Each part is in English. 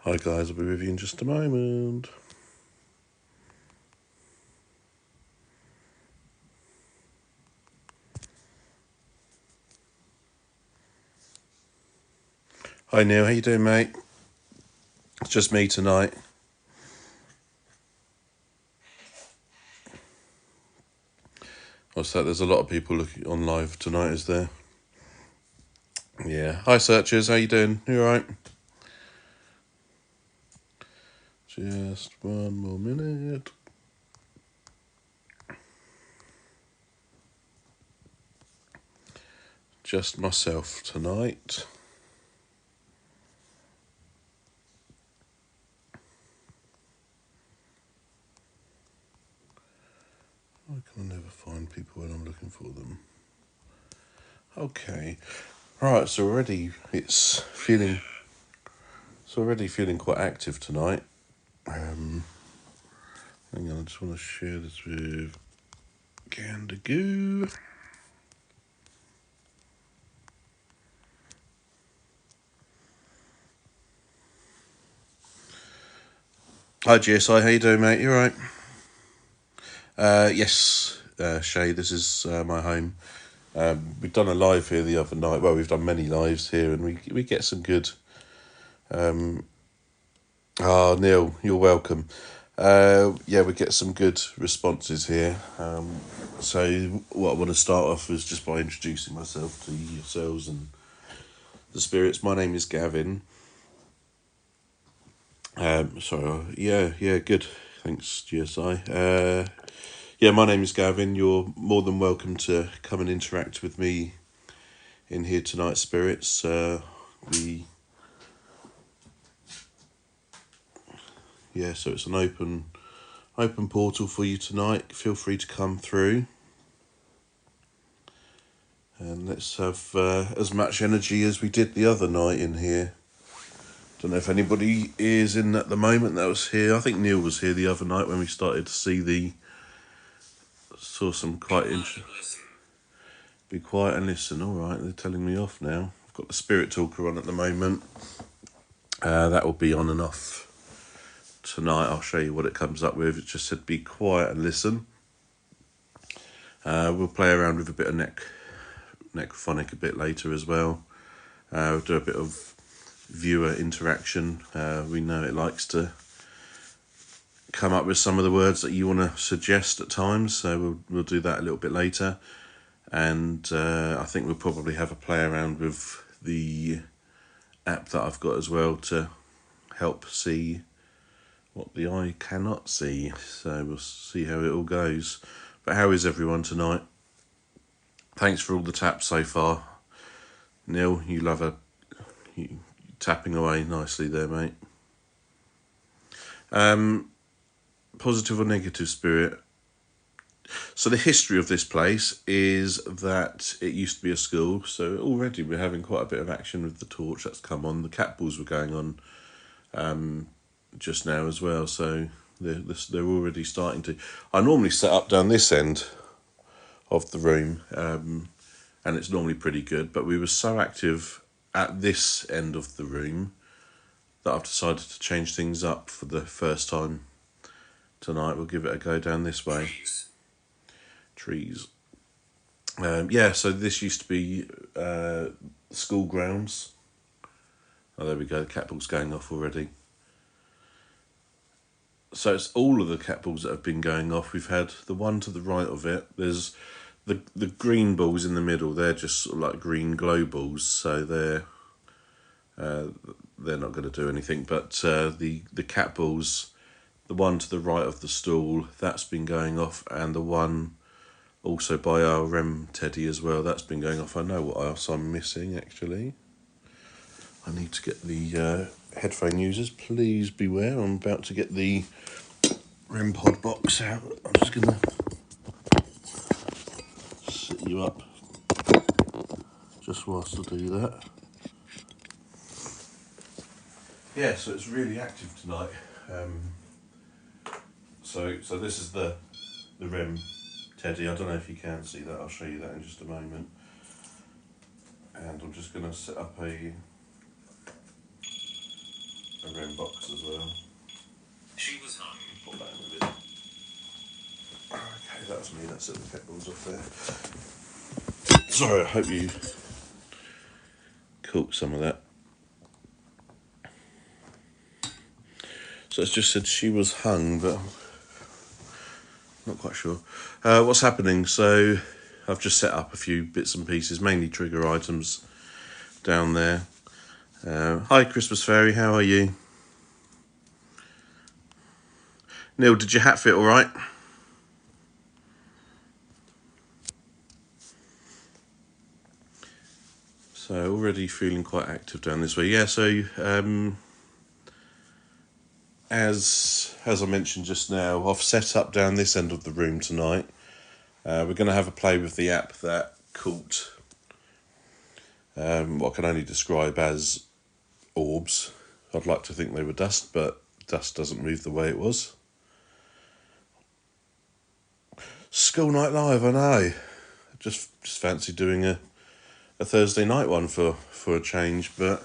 Hi guys, I'll be with you in just a moment. Hi Neil, how you doing, mate? It's just me tonight. What's that? There's a lot of people looking on live tonight, is there? Yeah. Hi searchers, how you doing? You alright? Just one more minute. Just myself tonight. Why can I never find people when I'm looking for them? Okay. Right, so it's already feeling quite active tonight. Hang on, I just want to share this with Gandagoo. Hi GSI, how you doing, mate? You alright? Yes, Shay, this is my home. We've done a live here the other night. Well, we've done many lives here, and we get some good. Neil, you're welcome. Yeah, we get some good responses here. So what I want to start off is just by introducing myself to yourselves and the spirits. My name is Gavin. Yeah, good. Thanks, GSI. Yeah, my name is Gavin. You're more than welcome to come and interact with me in here tonight, spirits. So it's an open portal for you tonight. Feel free to come through, and let's have as much energy as we did the other night in here. Don't know if anybody is in at the moment that was here. I think Neil was here the other night when we started to see saw some quite interesting. Be quiet and listen. All right, they're telling me off now. I've got the spirit talker on at the moment. That will be on and off tonight. I'll show you what it comes up with. It just said be quiet and listen. We'll play around with a bit of necrophonic a bit later as well. We'll do a bit of viewer interaction. We know it likes to come up with some of the words that you want to suggest at times, so we'll do that a little bit later. And I think we'll probably have a play around with the app that I've got as well to help see what the eye cannot see. So we'll see how it all goes. But how is everyone tonight? Thanks for all the taps so far. Neil, you tapping away nicely there, mate. Positive or negative spirit? So the history of this place is that it used to be a school. So already we're having quite a bit of action with the torch that's come on. The cat balls were going on just now as well. So they're already starting to. I normally set up down this end of the room, and it's normally pretty good. But we were so active at this end of the room that I've decided to change things up for the first time tonight. We'll give it a go down this way. Trees. So this used to be school grounds. Oh, there we go. The cat ball's going off already. So it's all of the cat balls that have been going off. We've had the one to the right of it. There's the green balls in the middle. They're just sort of like green glow balls. So they're not going to do anything. But the cat balls, the one to the right of the stool, that's been going off, and the one also by our REM teddy as well, that's been going off. I know what else I'm missing actually. I need to get the headphone users. Please beware. I'm about to get the REM pod box out. I'm just gonna sit you up just whilst I do that. Yeah, so it's really active tonight. So this is the REM teddy. I don't know if you can see that. I'll show you that in just a moment. And I'm just gonna set up a a REM box as well. She was hung. Put that in a bit. Okay, that was me. That's it. The kettle's off there. Sorry, I hope you caught some of that. So it's just said she was hung, but I'm not quite sure. What's happening? So I've just set up a few bits and pieces, mainly trigger items down there. Hi, Christmas Fairy. How are you? Neil, did your hat fit all right? So already feeling quite active down this way. Yeah, so as I mentioned just now, I've set up down this end of the room tonight. We're going to have a play with the app that caught what I can only describe as orbs. I'd like to think they were dust, but dust doesn't move the way it was. School Night Live, I know. Just fancy doing a Thursday night one for a change, but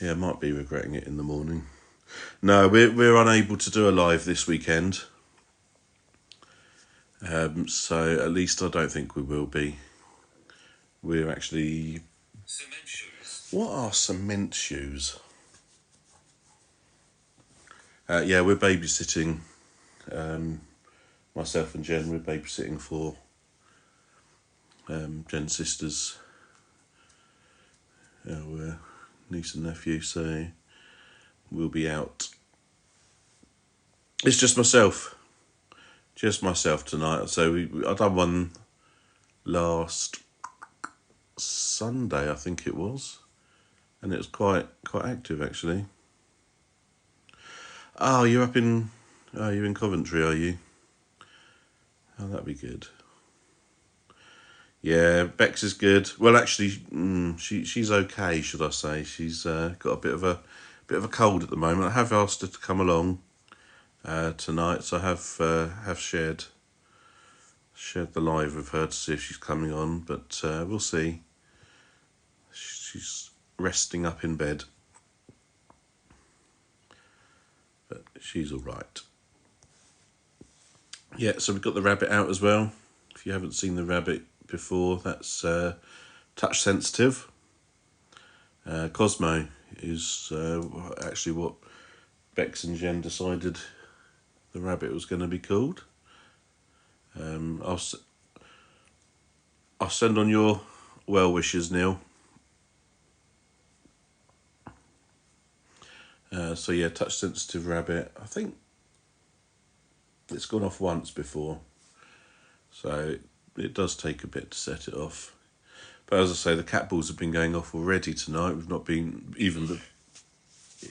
yeah, might be regretting it in the morning. No, we're unable to do a live this weekend. So at least I don't think we will be. We're actually... Cement shoes. What are cement shoes? Yeah, we're babysitting. Myself and Jen, we're babysitting for Jen's sisters, our niece and nephew, so we'll be out. It's just myself tonight. So I done one last Sunday, I think it was, and it was quite active actually. Oh, you're in Coventry, are you? Oh, that'd be good. Yeah, Bex is good. Well, actually, she's okay, should I say? She's got a bit of a cold at the moment. I have asked her to come along tonight, so I have shared the live with her to see if she's coming on, but we'll see. She's resting up in bed, but she's all right. Yeah, so we've got the rabbit out as well. If you haven't seen the rabbit before, that's touch sensitive. Cosmo is actually what Bex and Jen decided the rabbit was going to be called. I'll send on your well wishes, Neil. So yeah, touch sensitive rabbit. I think it's gone off once before, so it does take a bit to set it off. But as I say, the cat balls have been going off already tonight. We've not been even the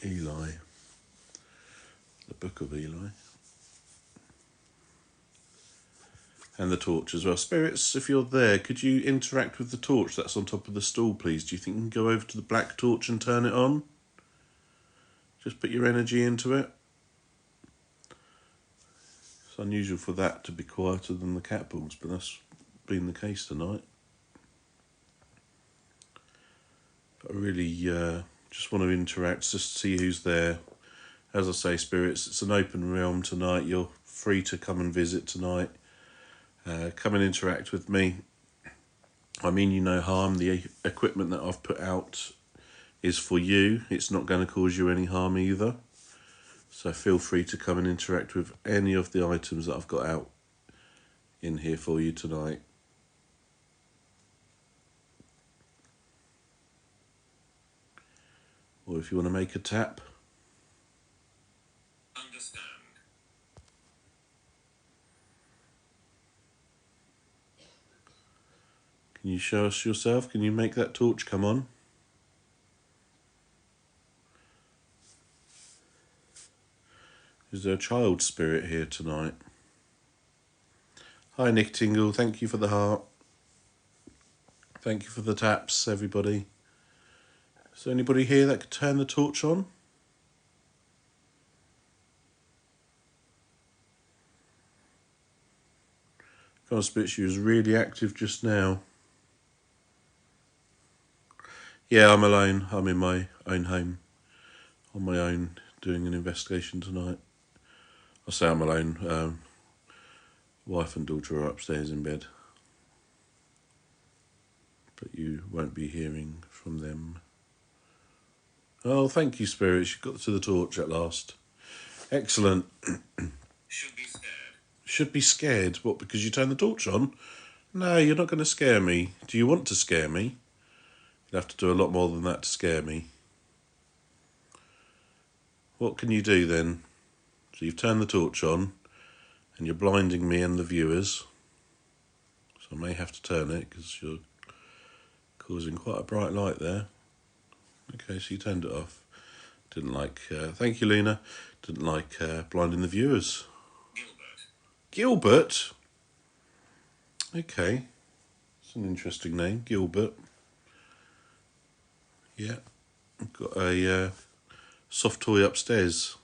Eli, the Book of Eli, and the torch as well. Spirits, if you're there, could you interact with the torch that's on top of the stool, please? Do you think you can go over to the black torch and turn it on? Just put your energy into it. It's unusual for that to be quieter than the cat balls, but that's been the case tonight. But I really just want to interact, just to see who's there. As I say, spirits, it's an open realm tonight. You're free to come and visit tonight. Come and interact with me. I mean you no harm. The equipment that I've put out is for you. It's not going to cause you any harm either. So feel free to come and interact with any of the items that I've got out in here for you tonight. Or if you want to make a tap. Understand. Can you show us yourself? Can you make that torch come on? Is there a child spirit here tonight? Hi Nick Tingle, thank you for the heart. Thank you for the taps, everybody. Is there anybody here that could turn the torch on? Come on, Spirit, she was really active just now. Yeah, I'm alone. I'm in my own home. on my own doing an investigation tonight. I say I'm alone. Wife and daughter are upstairs in bed, but you won't be hearing from them. Oh, thank you, Spirits. You got to the torch at last. Excellent. Should be scared. Should be scared? What, because you turned the torch on? No, you're not going to scare me. Do you want to scare me? You'd have to do a lot more than that to scare me. What can you do then? So you've turned the torch on, and you're blinding me and the viewers. So I may have to turn it, because you're causing quite a bright light there. Okay, so you turned it off. Didn't like... thank you, Lena. Didn't like blinding the viewers. Gilbert? Okay. It's an interesting name, Gilbert. Yeah. I've got a soft toy upstairs.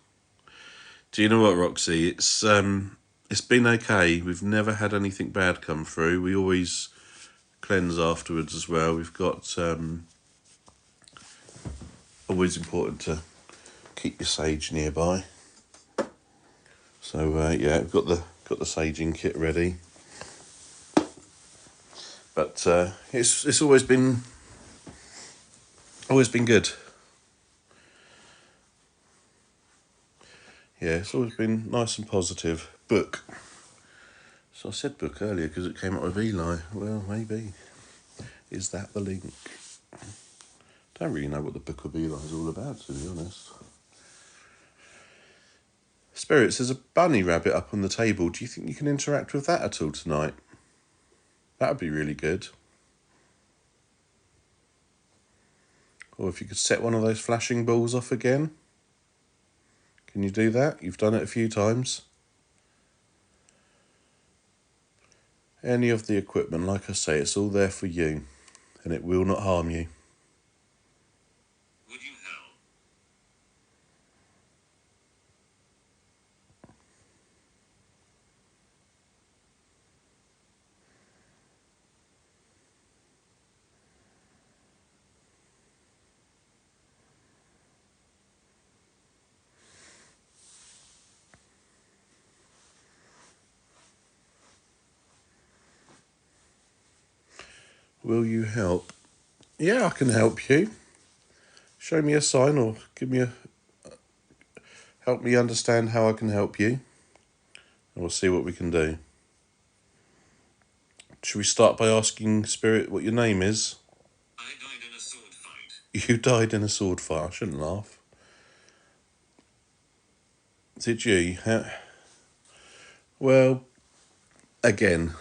Do you know what, Roxy? It's been okay. We've never had anything bad come through. We always cleanse afterwards as well. We've got always important to keep your sage nearby. So yeah, we've got the saging kit ready. But it's always been good. Yeah, it's always been nice and positive. Book. So I said book earlier because it came up with Eli. Well, maybe. Is that the link? Don't really know what the Book of Eli is all about, to be honest. Spirits, there's a bunny rabbit up on the table. Do you think you can interact with that at all tonight? That would be really good. Or if you could set one of those flashing balls off again. Can you do that? You've done it a few times. Any of the equipment, like I say, it's all there for you. And it will not harm you. Would you help? Will you help? Yeah, I can help you. Show me a sign or give me help me understand how I can help you. And we'll see what we can do. Should we start by asking Spirit what your name is? I died in a sword fight. You died in a sword fight. I shouldn't laugh. Did you? Well, again,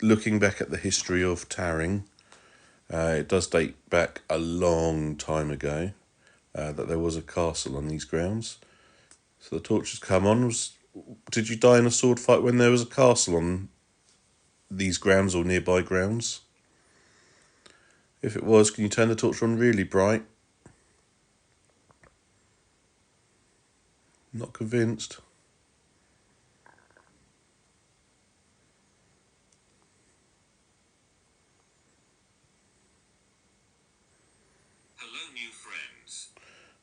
looking back at the history of Tarring, it does date back a long time ago that there was a castle on these grounds. So the torch has come on. Did you die in a sword fight when there was a castle on these grounds or nearby grounds? If it was, can you turn the torch on really bright? Not convinced. Hello, new friends.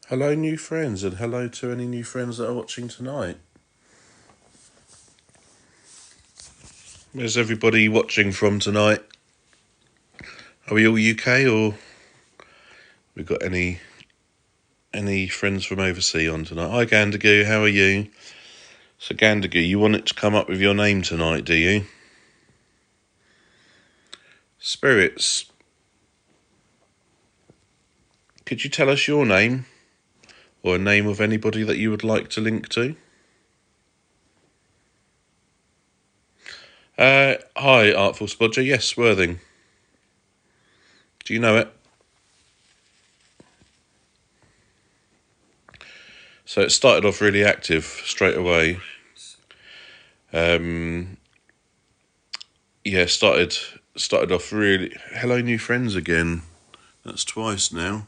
Hello, new friends, and hello to any new friends that are watching tonight. Where's everybody watching from tonight? Are we all UK, or we got any friends from overseas on tonight? Hi, Gandagoo, how are you? So, Gandagoo, you want it to come up with your name tonight, do you? Spirits, could you tell us your name? Or a name of anybody that you would like to link to? Hi, Artful Spodger. Yes, Worthing. Do you know it? So it started off really active straight away. Yeah, started off really... Hello, new friends again. That's twice now.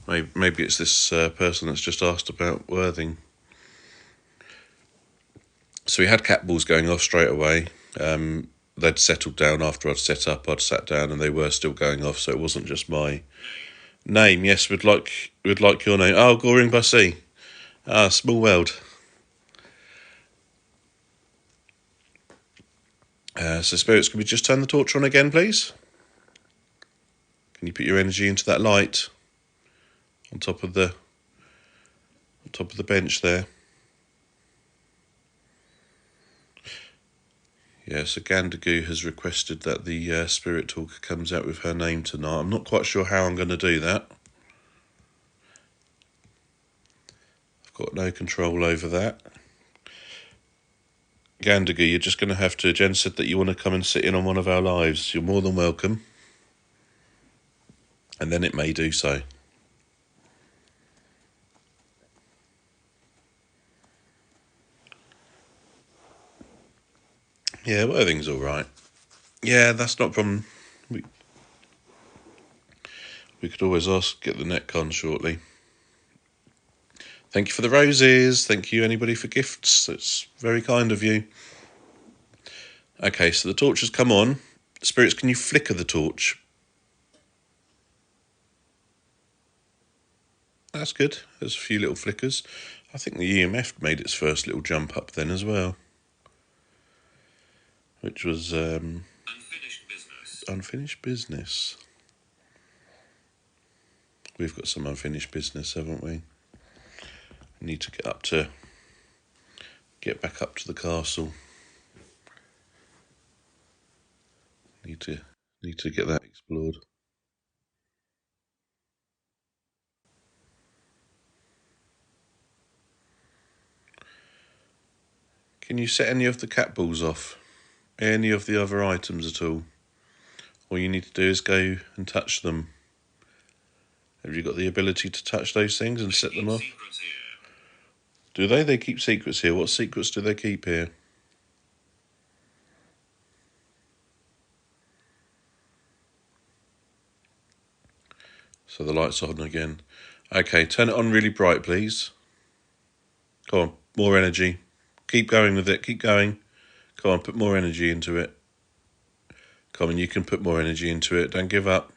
Maybe it's this person that's just asked about Worthing. So we had cat balls going off straight away. They'd settled down after I'd set up. I'd sat down and they were still going off, so it wasn't just my name. Yes, we'd like your name. Oh, Goring Bussy. Ah, small world. So spirits, can we just turn the torch on again, please? Can you put your energy into that light on top of the bench there? Yeah, so Gandagu has requested that the spirit talker comes out with her name tonight. I'm not quite sure how I'm going to do that. I've got no control over that. Gandagu, you're just going to have to... Jen said that you want to come and sit in on one of our lives. You're more than welcome. And then it may do so. Yeah, well, everything's all right. Yeah, that's not a problem. We could always get the netcon shortly. Thank you for the roses. Thank you, anybody, for gifts. It's very kind of you. Okay, so the torch has come on. Spirits, can you flicker the torch? That's good. There's a few little flickers. I think the EMF made its first little jump up then as well. Which was... Unfinished business. Unfinished business. We've got some unfinished business, haven't we? We need to get back up to the castle. Need to get that explored. Can you set any of the cat balls off? Any of the other items at all? All you need to do is go and touch them. Have you got the ability to touch those things and set them off? Do they? They keep secrets here. What secrets do they keep here? So the light's on again. Okay, turn it on really bright, please. Come on, more energy. Keep going with it, keep going. Come on, put more energy into it. Come on, you can put more energy into it. Don't give up.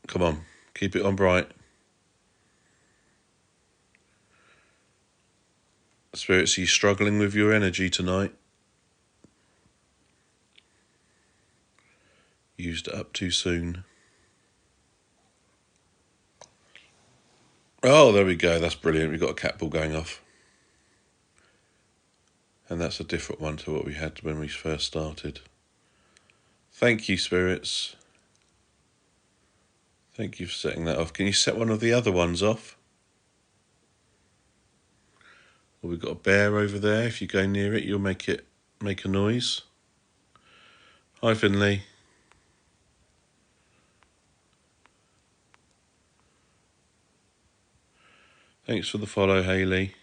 Come on, keep it on bright. Spirits, are you struggling with your energy tonight? Used it up too soon. Oh, there we go. That's brilliant. We've got a cat ball going off. And that's a different one to what we had when we first started. Thank you, spirits. Thank you for setting that off. Can you set one of the other ones off? Well, we've got a bear over there. If you go near it, you'll make a noise. Hi, Finley. Thanks for the follow, Hayley.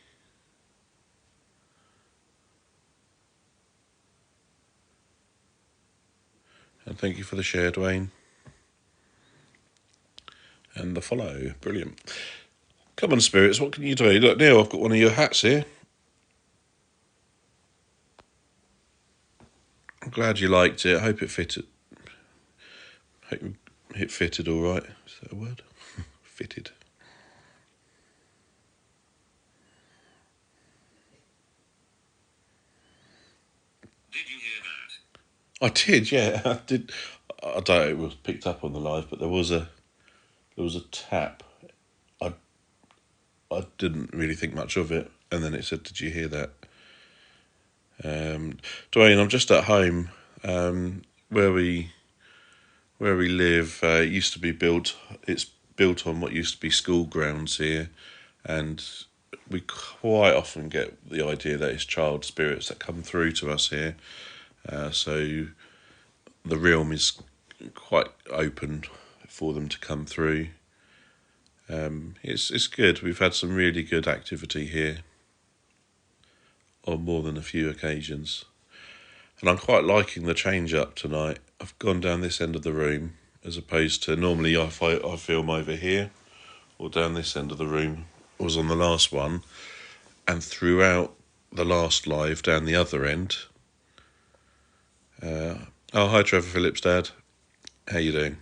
And thank you for the share, Dwayne. And the follow. Brilliant. Come on, spirits, what can you do? Look, Neil, I've got one of your hats here. I'm glad you liked it. I hope it fitted. Hope it fitted all right. Is that a word? Fitted. Did you hear that? I did, yeah. I did. I don't know if it was picked up on the live, but there was a tap. I didn't really think much of it, and then it said, "Did you hear that?" Dwayne, I'm just at home. Where we live, it used to be built. It's built on what used to be school grounds here, and we quite often get the idea that it's child spirits that come through to us here. So the realm is quite open for them to come through. It's good. We've had some really good activity here on more than a few occasions. And I'm quite liking the change up tonight. I've gone down this end of the room as opposed to normally I film over here or down this end of the room. I was on the last one, and throughout the last live down the other end. Oh, hi Trevor Phillips' dad. How you doing?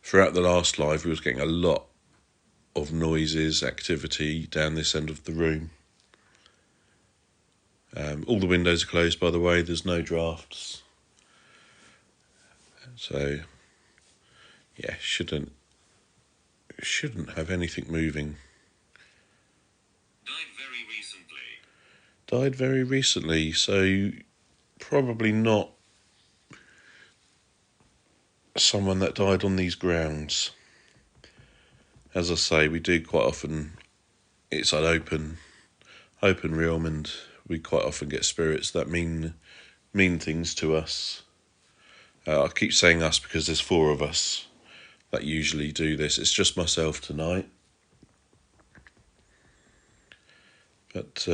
Throughout the last live, we was getting a lot of noises, activity down this end of the room. All the windows are closed, by the way. There's no drafts. So, yeah, shouldn't have anything moving. Died very recently, so probably not someone that died on these grounds. As I say, we do quite often, it's an open realm, and we quite often get spirits that mean things to us. I keep saying us because there's 4 of us that usually do this. It's just myself tonight. But,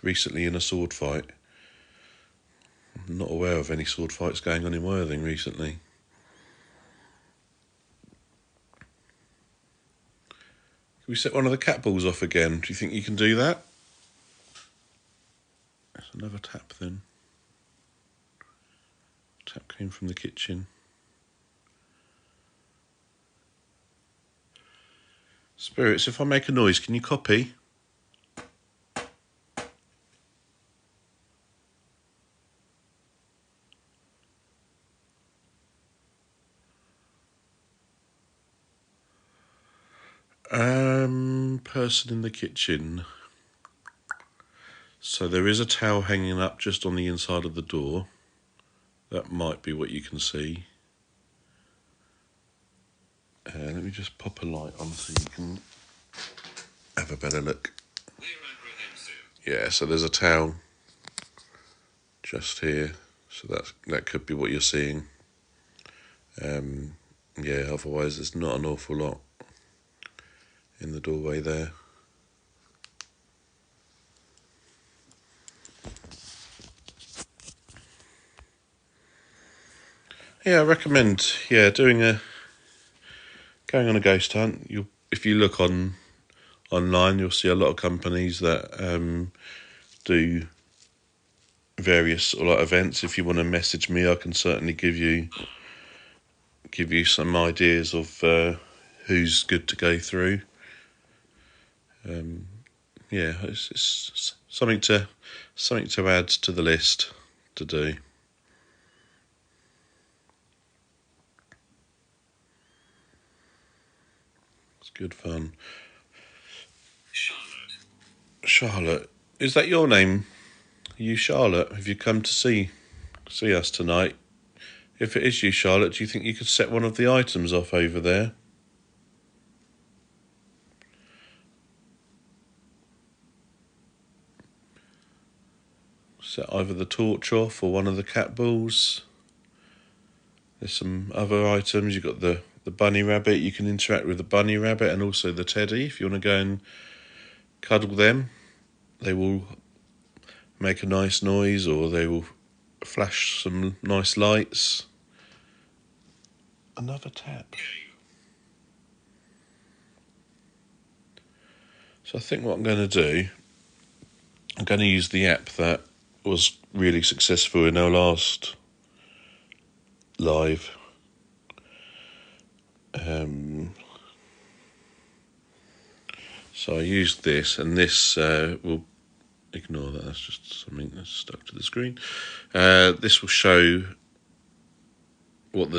recently in a sword fight. I'm not aware of any sword fights going on in Worthing recently. Can we set one of the cat balls off again? Do you think you can do that? That's another tap then. Tap came from the kitchen. Spirits, if I make a noise, can you copy? Person in the kitchen. So there is a towel hanging up just on the inside of the door. That might be what you can see. Let me just pop a light on so you can have a better look. Yeah, so there's a towel just here. So that could be what you're seeing. Yeah, otherwise there's not an awful lot in the doorway there. Yeah, I recommend going on a ghost hunt. If you look online, you'll see a lot of companies that do various sort of events. If you want to message me, I can certainly give you some ideas of who's good to go through. It's something to add to the list to do. It's good fun. Charlotte, is that your name? Are you Charlotte? Have you come to see us tonight? If it is you, Charlotte, do you think you could set one of the items off over there? Set either the torch off or one of the cat balls. There's some other items. You've got the bunny rabbit. You can interact with the bunny rabbit and also the teddy. If you want to go and cuddle them, they will make a nice noise or they will flash some nice lights. Another tap. So I think what I'm going to do, I'm going to use the app that was really successful in our last live. So I used this, and this will ignore that. That's just something that's stuck to the screen. This will show what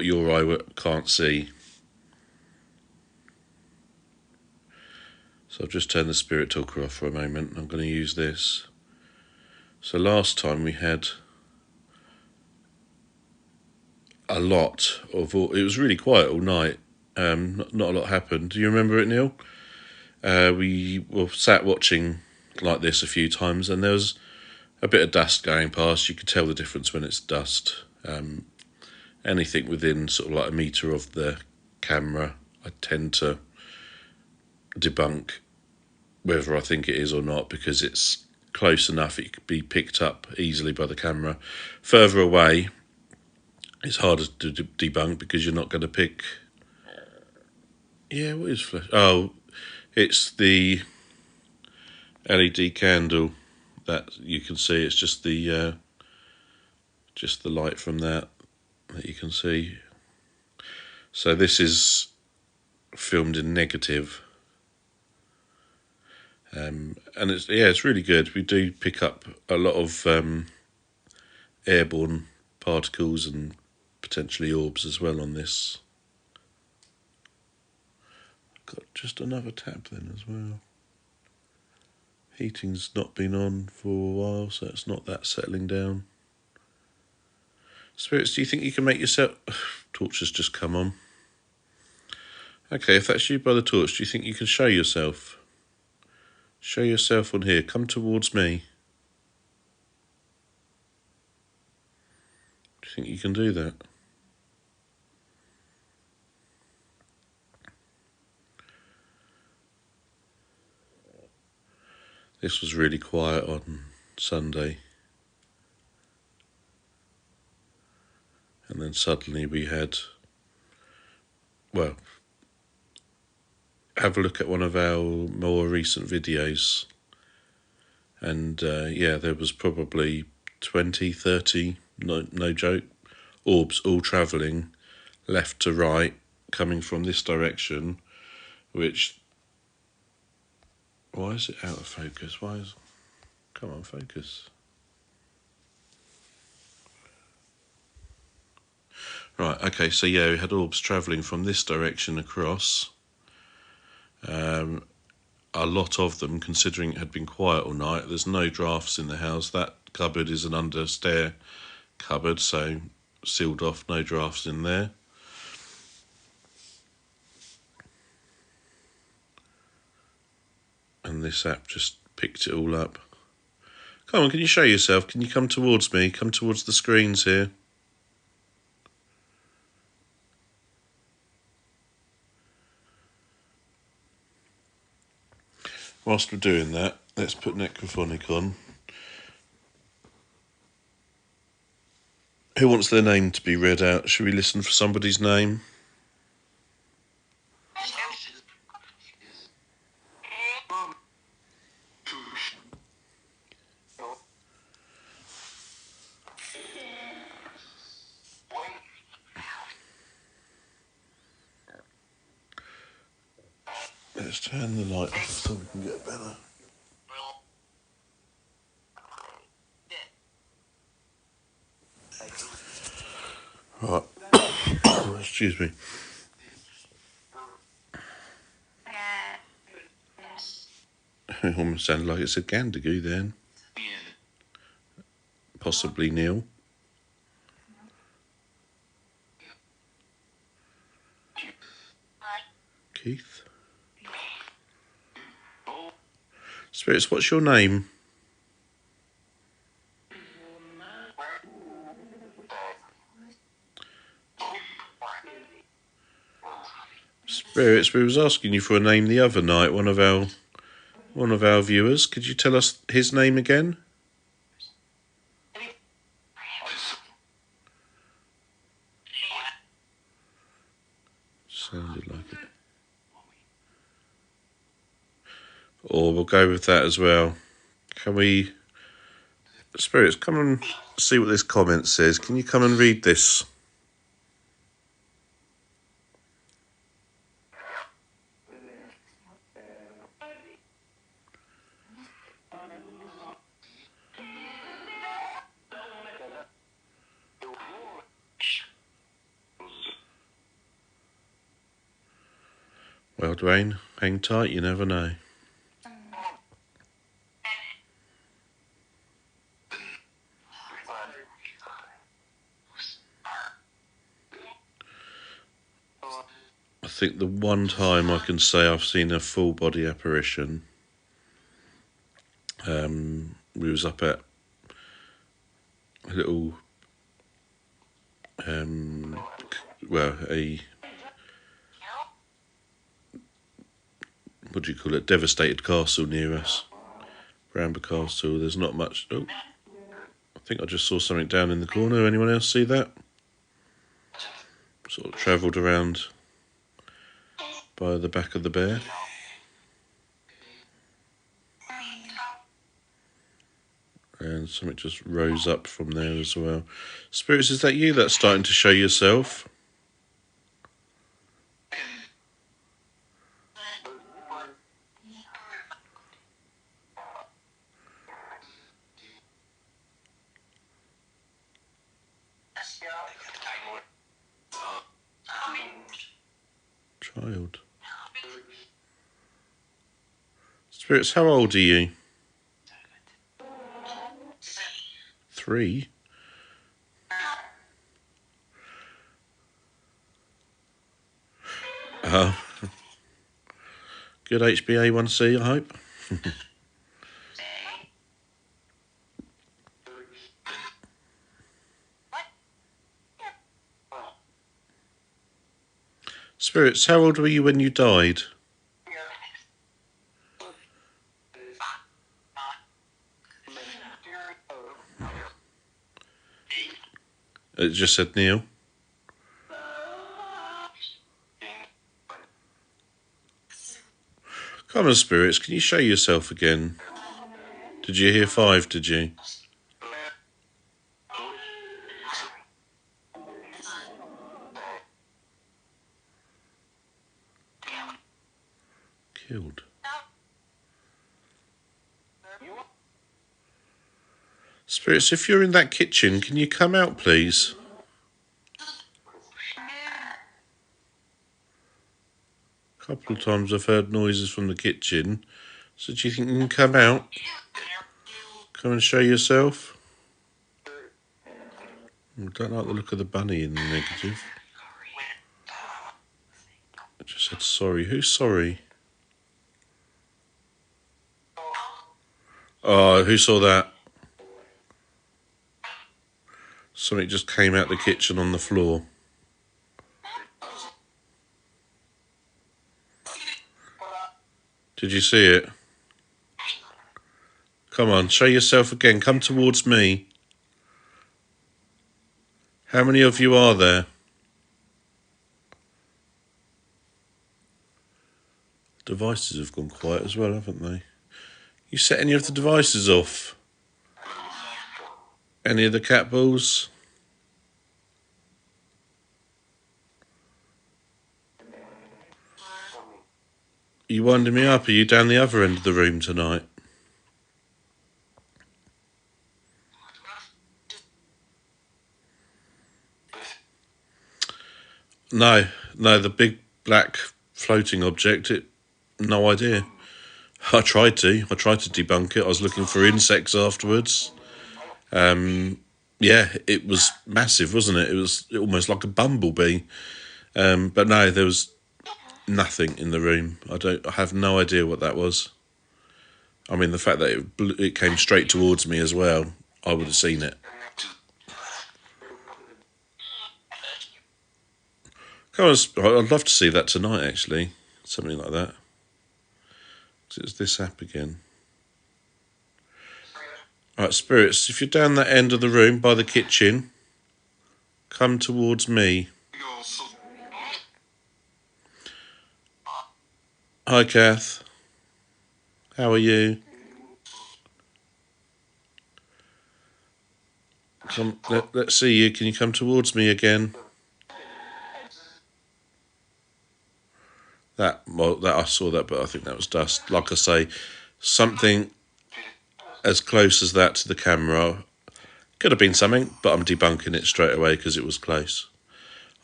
your eye can't see. So I've just turned the spirit talker off for a moment. I'm going to use this. So last time we had a lot of it was really quiet all night. Not a lot happened. Do you remember it, Neil? We were sat watching like this a few times, and there was a bit of dust going past. You could tell the difference when it's dust. Anything within sort of like a metre of the camera, I tend to debunk whether I think it is or not, because it's close enough it could be picked up easily by the camera. Further away, it's harder to debunk because you're not going to pick. Yeah, what is flash? Oh, it's the LED candle that you can see. It's just the light from that you can see. So this is filmed in negative. And it's really good. We do pick up a lot of airborne particles and potentially orbs as well on this. Got just another tab then as well. Heating's not been on for a while, so it's not that settling down. Spirits, do you think you can make yourself... Torch has just come on. Okay, if that's you by the torch, do you think you can show yourself? Show yourself on here. Come towards me. Do you think you can do that? This was really quiet on Sunday. And then suddenly we had... Well, have a look at one of our more recent videos. And there was probably 20, 30, no joke, orbs all travelling left to right, coming from this direction, which... Why is it out of focus? Come on, focus. Right, okay, so yeah, we had orbs travelling from this direction across. A lot of them, considering it had been quiet all night. There's no drafts in the house. That cupboard is an understair cupboard, so sealed off, no drafts in there. And this app just picked it all up. Come on, can you show yourself? Can you come towards me? Come towards the screens here. Whilst we're doing that, let's put Necrophonic on. Who wants their name to be read out? Should we listen for somebody's name? Let's turn the light off so we can get better. Right. Excuse me. It almost sounded like it's a Gandagoo then. Possibly Neil. Keith. Spirits, what's your name? Spirits, we was asking you for a name the other night, one of our viewers. Could you tell us his name again? Sounded like it. Or we'll go with that as well. Can we... Spirits, come and see what this comment says. Can you come and read this? Well, Dwayne, hang tight, you never know. I think the one time I can say I've seen a full body apparition, we was up at a little, what do you call it, devastated castle near us, Bramber Castle. There's not much. Oh, I think I just saw something down in the corner. Anyone else see that? Sort of travelled around by the back of the bear. And something just rose up from there as well. Spirits, is that you that's starting to show yourself? Child. Spirits, how old are you? 3? Oh. Good HbA1c, I hope. Spirits, how old were you when you died? It just said Neil. Come on, Spirits, can you show yourself again? Did you hear 5, did you? Killed. Spirits, if you're in that kitchen, can you come out, please? A couple of times I've heard noises from the kitchen. So do you think you can come out? Come and show yourself? I don't like the look of the bunny in the negative. I just said sorry. Who's sorry? Oh, who saw that? Something just came out the kitchen on the floor. Did you see it? Come on, show yourself again. Come towards me. How many of you are there? Devices have gone quiet as well, haven't they? You set any of the devices off? Any of the cat balls? Are you winding me up? Are you down the other end of the room tonight? No, the big black floating object, no idea. I tried to debunk it. I was looking for insects afterwards. Yeah, it was massive, wasn't it? It was almost like a bumblebee. But no, there was nothing in the room. I have no idea what that was. I mean, the fact that it came straight towards me as well, I would have seen it. Come on, I'd love to see that tonight, actually. Something like that. It's this app again. Right, Spirits, if you're down that end of the room by the kitchen, come towards me. Hi, Kath. How are you? Come, let's see you. Can you come towards me again? That I saw that, but I think that was dust. Like I say, something as close as that to the camera could have been something, but I'm debunking it straight away because it was close.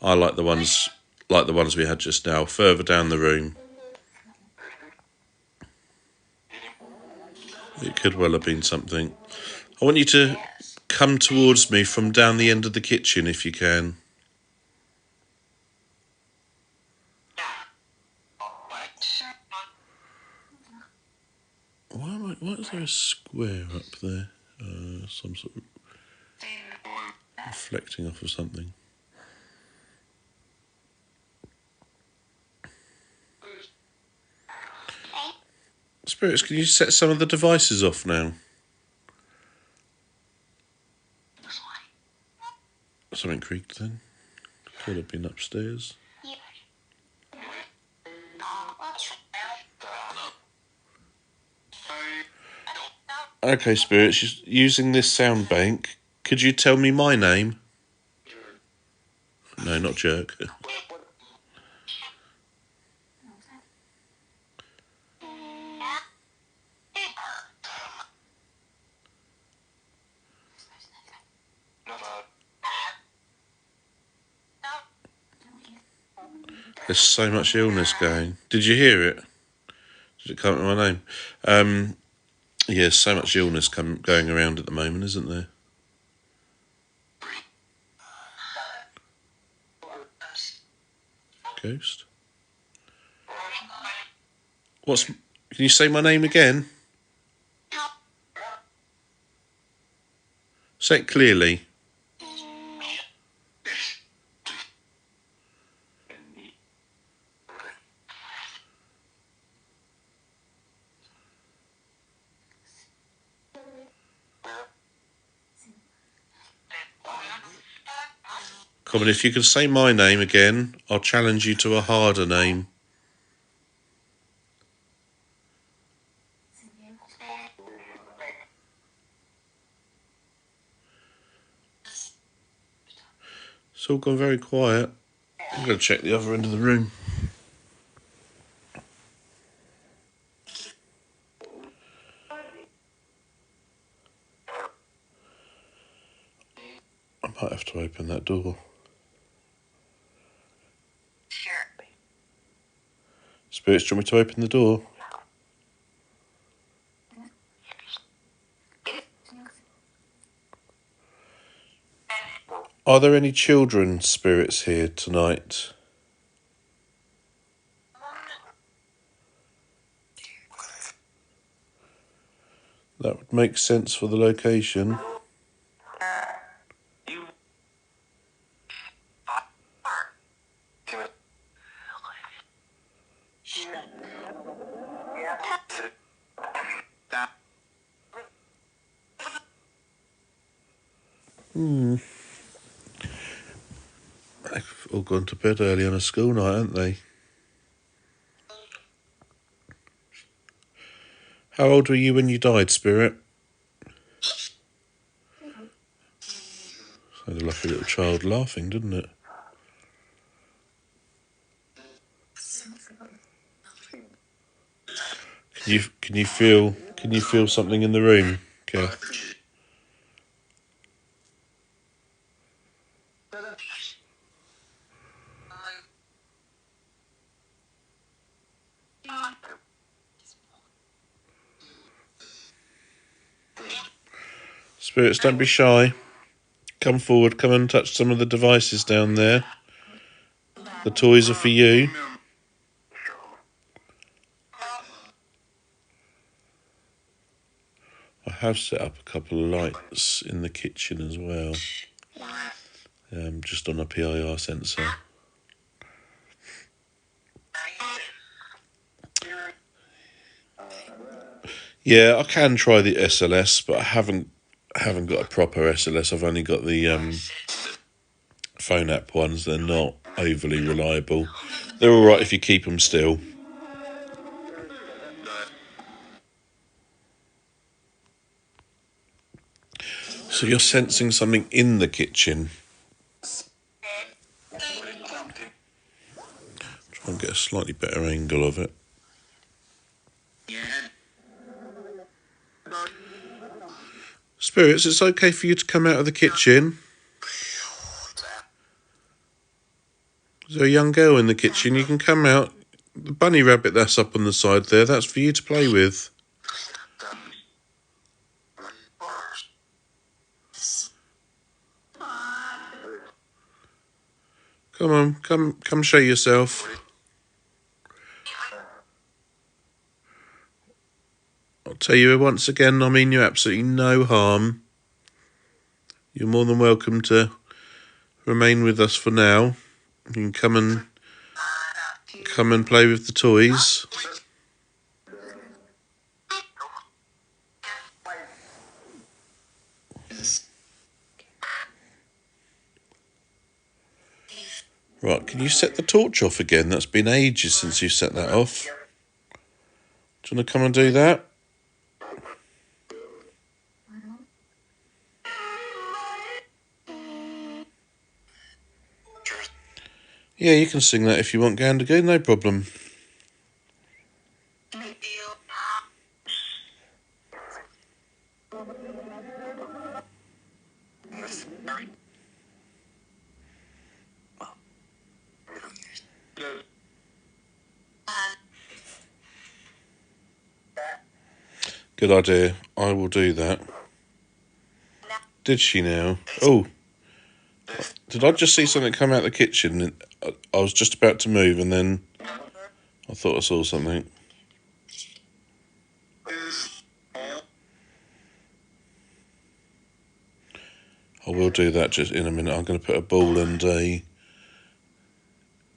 I like the ones we had just now, further down the room. It could well have been something. I want you to come towards me from down the end of the kitchen if you can. Why is there a square up there? Some sort of reflecting off of something. Spirits, can you set some of the devices off now? Something creaked then. Could have been upstairs. Okay, Spirits, using this sound bank, could you tell me my name? No, not Jerk. There's so much illness going. Did you hear it? Did it come up with my name? Yeah, so much illness going around at the moment, isn't there? Ghost? Can you say my name again? Say it clearly. Come on, if you can say my name again, I'll challenge you to a harder name. It's all gone very quiet. I'm going to check the other end of the room. I might have to open that door. Spirits, do you want me to open the door? Are there any children spirits here tonight? That would make sense for the location. They've all gone to bed early on a school night, haven't they? How old were you when you died, Spirit? Sounded like a little child laughing, didn't it? Can you feel something in the room, Kev? Spirits, don't be shy. Come forward, come and touch some of the devices down there. The toys are for you. I have set up a couple of lights in the kitchen as well. Just on a PIR sensor. Yeah, I can try the SLS, but I haven't got a proper SLS. I've only got the phone app ones. They're not overly reliable. They're all right if you keep them still. So you're sensing something in the kitchen. Try and get a slightly better angle of it. Spirits, it's okay for you to come out of the kitchen. Is there a young girl in the kitchen? You can come out. The bunny rabbit that's up on the side there, that's for you to play with. Come on, come show yourself. I'll tell you once again, I mean you absolutely no harm. You're more than welcome to remain with us for now. You can come and play with the toys. Right, can you set the torch off again? That's been ages since you set that off. Do you want to come and do that? Yeah, you can sing that if you want, Gandigo, no problem. Good idea. I will do that. Did she now? Oh, did I just see something come out of the kitchen? I was just about to move and then I thought I saw something. I will do that just in a minute. I'm going to put a ball and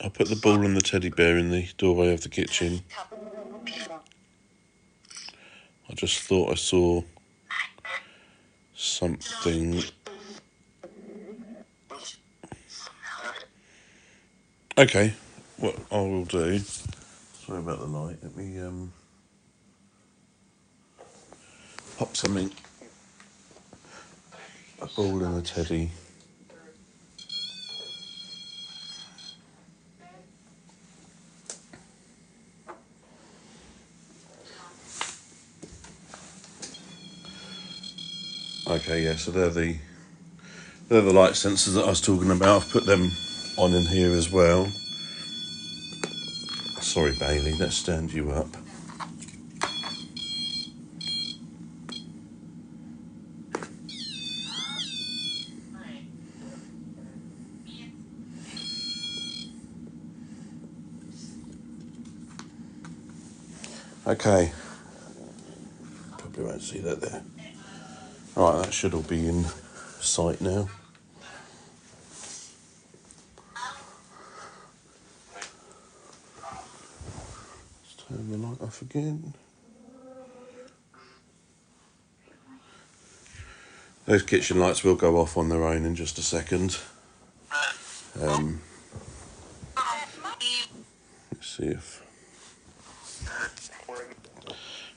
I'll put the ball and the teddy bear in the doorway of the kitchen. I just thought I saw something. Okay, what I will do. Sorry about the light. Let me pop something. A ball and a teddy. Okay, yeah. So they're the light sensors that I was talking about. I've put them on in here as well. Sorry, Bailey. Let's stand you up. Okay. Probably won't see that there. Right, that should all be in sight now. Let's turn the light off again. Those kitchen lights will go off on their own in just a second. Let's see if...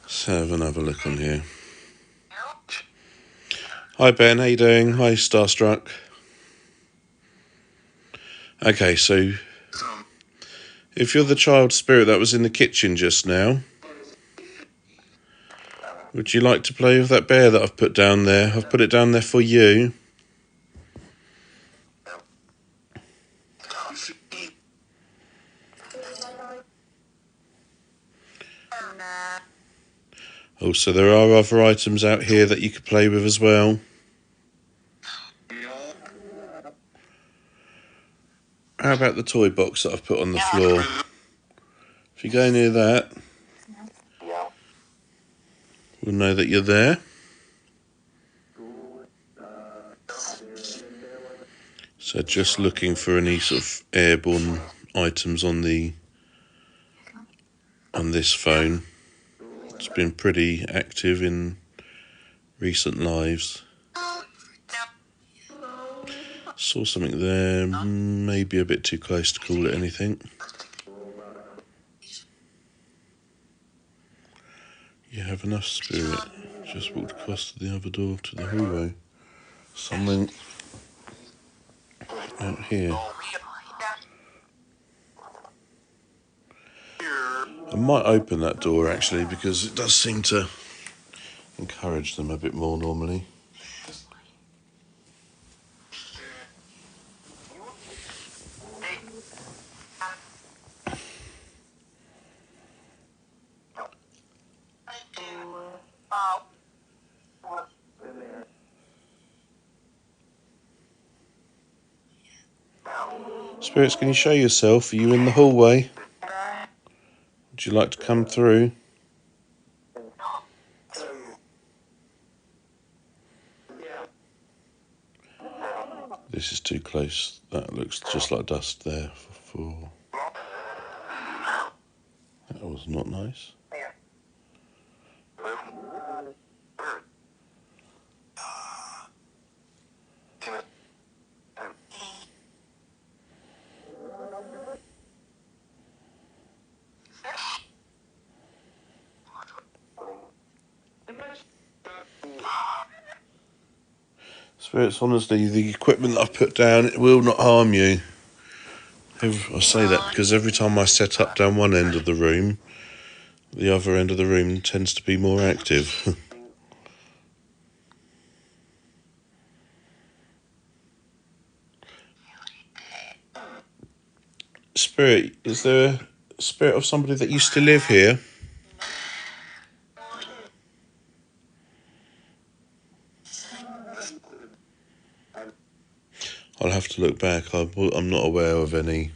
Let's have another look on here. Hi Ben, how you doing? Hi Starstruck. Okay, so if you're the child spirit that was in the kitchen just now, would you like to play with that bear that I've put down there? I've put it down there for you. Also, there are other items out here that you could play with as well. How about the toy box that I've put on the floor? If you go near that, we'll know that you're there. So just looking for any sort of airborne items on this phone. It's been pretty active in recent lives. Saw something there, maybe a bit too close to call it anything. You have enough spirit. Just walked across to the other door to the hallway. Something out here. I might open that door actually because it does seem to encourage them a bit more normally. Spirits, can you show yourself? Are you in the hallway? Would you like to come through? This is too close. That looks just like dust there. That was not nice. Spirits, honestly, the equipment that I've put down, it will not harm you. I say that because every time I set up down one end of the room, the other end of the room tends to be more active. Spirit, is there a spirit of somebody that used to live here? to look back. I'm not aware of any.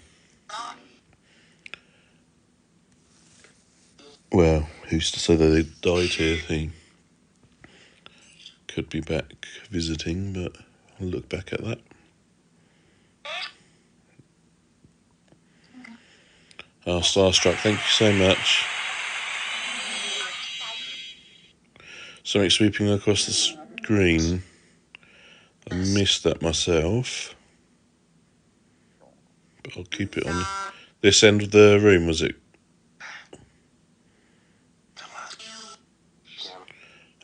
Well, who's to say that they died here? He could be back visiting, but I'll look back at that. Oh, Starstruck, thank you so much. Something sweeping across the screen. I missed that myself. But I'll keep it on this end of the room, was it?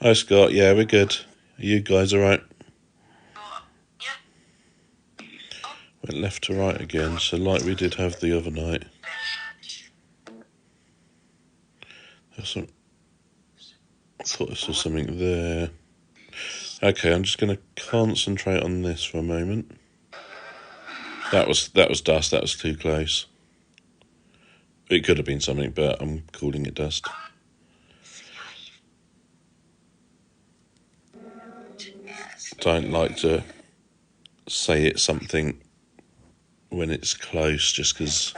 Hi, Scott. Yeah, we're good. Are you guys alright? Went left to right again, so like we did have the other night. There's some... I thought I saw something there. Okay, I'm just going to concentrate on this for a moment. That was dust. That was too close. It could have been something, but I'm calling it dust. Don't like to say it's something when it's close, just because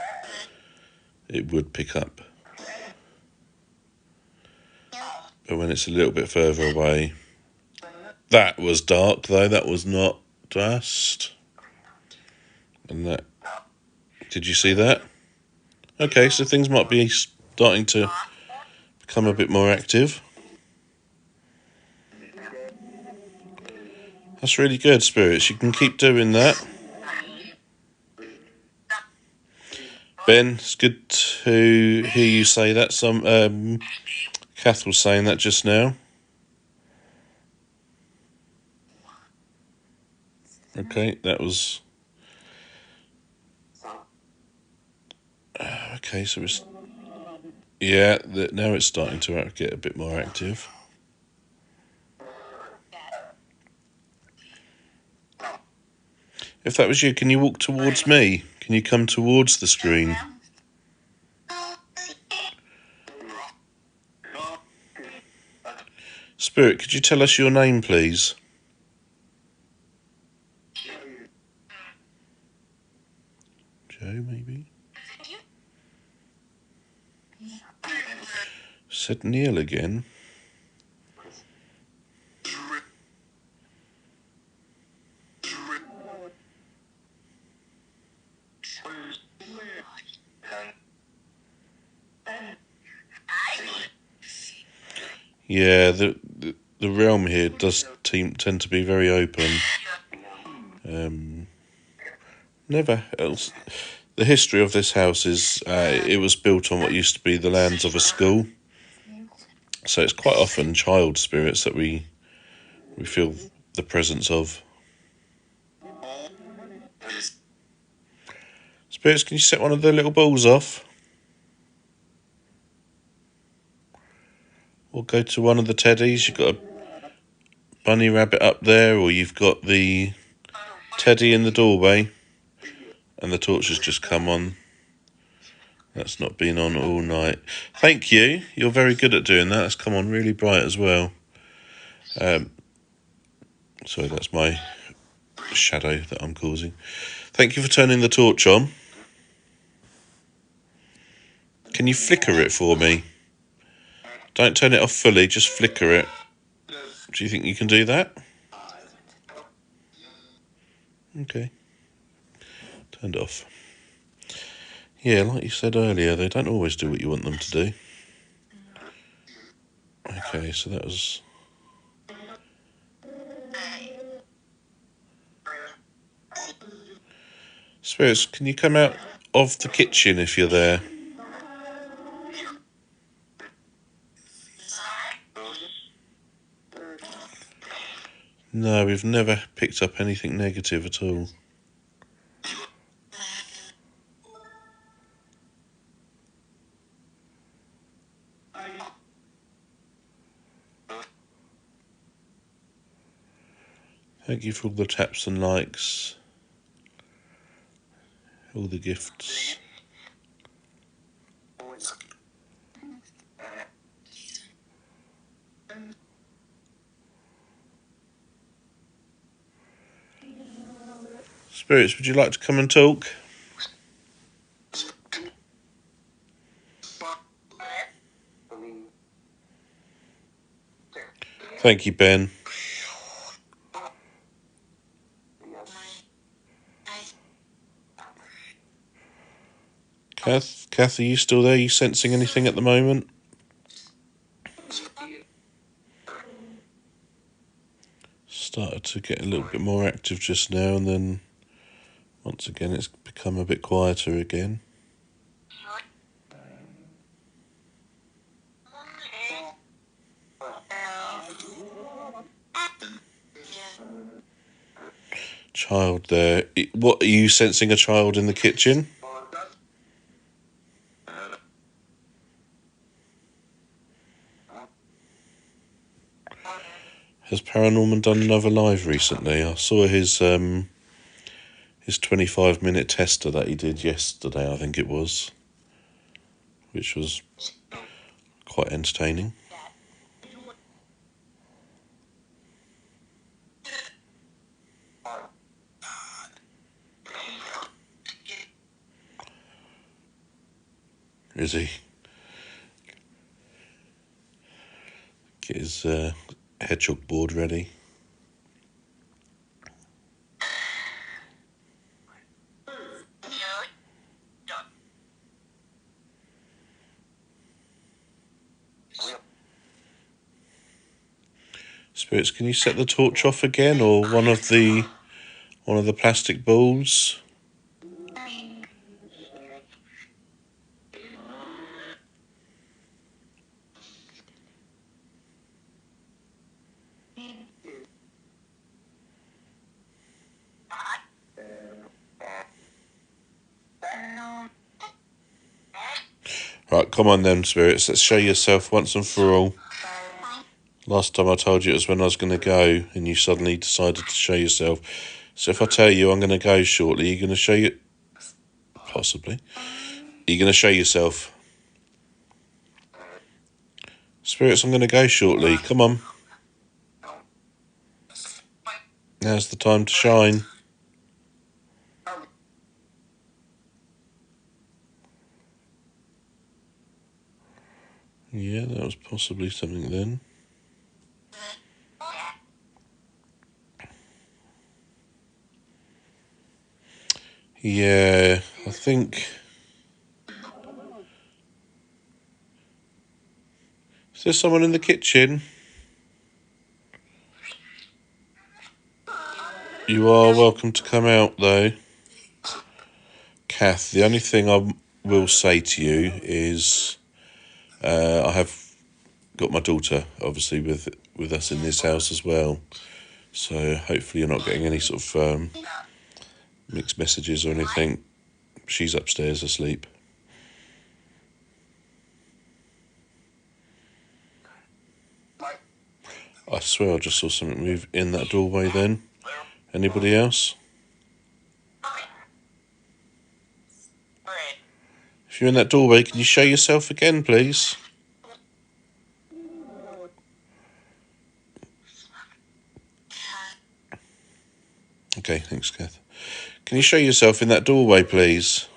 it would pick up. But when it's a little bit further away... That was dark, though. That was not dust. And that... Did you see that? Okay, so things might be starting to become a bit more active. That's really good, Spirits. You can keep doing that. Ben, it's good to hear you say that. Kath was saying that just now. Okay, that was... Okay, so it's... Yeah, now it's starting to get a bit more active. If that was you, can you walk towards me? Can you come towards the screen? Spirit, could you tell us your name, please? Joe, maybe? Said Neil again. Yeah, the realm here does tend to be very open. Never else. The history of this house is it was built on what used to be the lands of a school. So it's quite often child spirits that we feel the presence of. Spirits, can you set one of the little balls off? Or go to one of the teddies. You've got a bunny rabbit up there, or you've got the teddy in the doorway. And the torch has just come on. That's not been on all night. Thank you. You're very good at doing that. That's come on really bright as well. Sorry, that's my shadow that I'm causing. Thank you for turning the torch on. Can you flicker it for me? Don't turn it off fully, just flicker it. Do you think you can do that? Okay. Turned it off. Yeah, like you said earlier, they don't always do what you want them to do. Okay, so that was... Spirits, can you come out of the kitchen if you're there? No, we've never picked up anything negative at all. Thank you for all the taps and likes. All the gifts. Spirits, would you like to come and talk? Thank you, Ben. Kath, are you still there? Are you sensing anything at the moment? Started to get a little bit more active just now, and then once again it's become a bit quieter again. Child there. What, are you sensing a child in the kitchen? Has Paranorman done another live recently? I saw his 25-minute tester that he did yesterday, I think it was, which was quite entertaining. Is he? Get his hedgehog board ready. Spirits, can you set the torch off again, or one of the plastic balls? Right, come on then, Spirits. Let's show yourself once and for all. Last time I told you it was when I was going to go, and you suddenly decided to show yourself. So if I tell you I'm going to go shortly, you're going to show you... Possibly. You're going to show yourself. Spirits, I'm going to go shortly. Come on. Now's the time to shine. Yeah, that was possibly something then. Yeah, I think... Is there someone in the kitchen? You are welcome to come out, though. Kath, the only thing I will say to you is I have got my daughter, obviously, with us in this house as well. So hopefully you're not getting any sort of mixed messages or anything. She's upstairs asleep. I swear I just saw something move in that doorway then. Anybody else? If you're in that doorway, can you show yourself again, please? Okay, thanks, Kath. Can you show yourself in that doorway, please?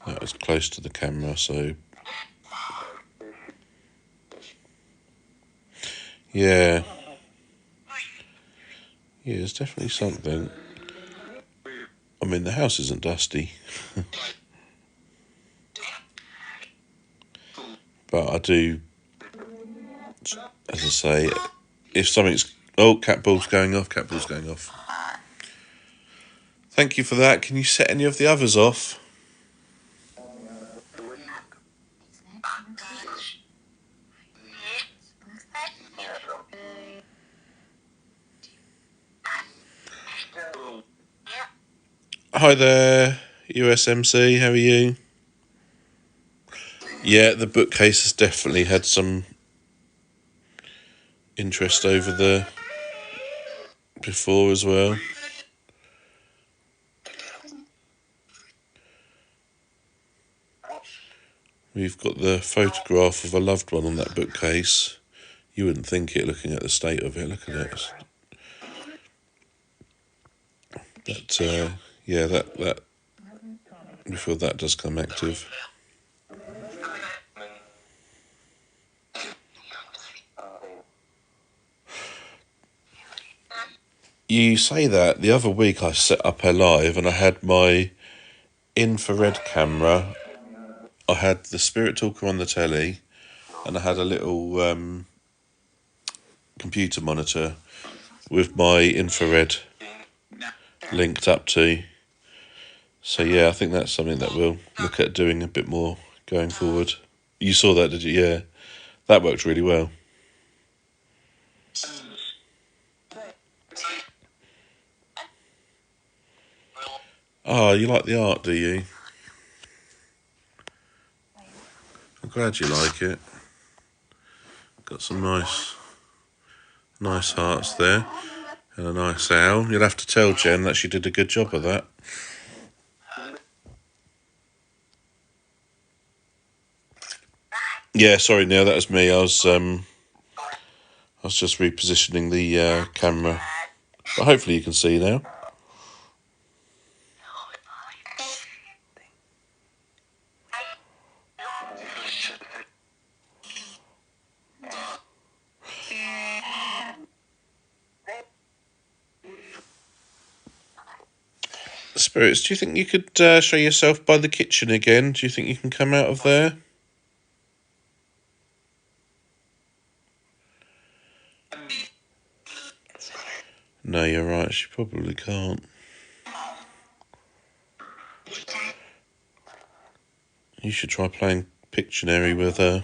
That was close to the camera, so... Yeah. Yeah, it's definitely something. I mean, the house isn't dusty. But I do, as I say, if something's... Oh, cat ball's going off, cat ball's going off. Thank you for that. Can you set any of the others off? Hi there, USMC, how are you? Yeah, the bookcase has definitely had some interest over there before as well. We've got the photograph of a loved one on that bookcase. You wouldn't think it looking at the state of it. Look at it. Yeah, that we feel that does come active. You say that. The other week I set up her live and I had my infrared camera. I had the Spirit Talker on the telly and I had a little computer monitor with my infrared linked up to. So yeah, I think that's something that we'll look at doing a bit more going forward. You saw that, did you? Yeah. That worked really well. Oh, you like the art, do you? I'm glad you like it. Got some nice hearts there. And a nice owl. You'll have to tell Jen that she did a good job of that. Yeah, sorry Neil, that was me. I was just repositioning the camera. But hopefully you can see now. Spirits, do you think you could show yourself by the kitchen again? Do you think you can come out of there? No, you're right, she probably can't. You should try playing Pictionary with her.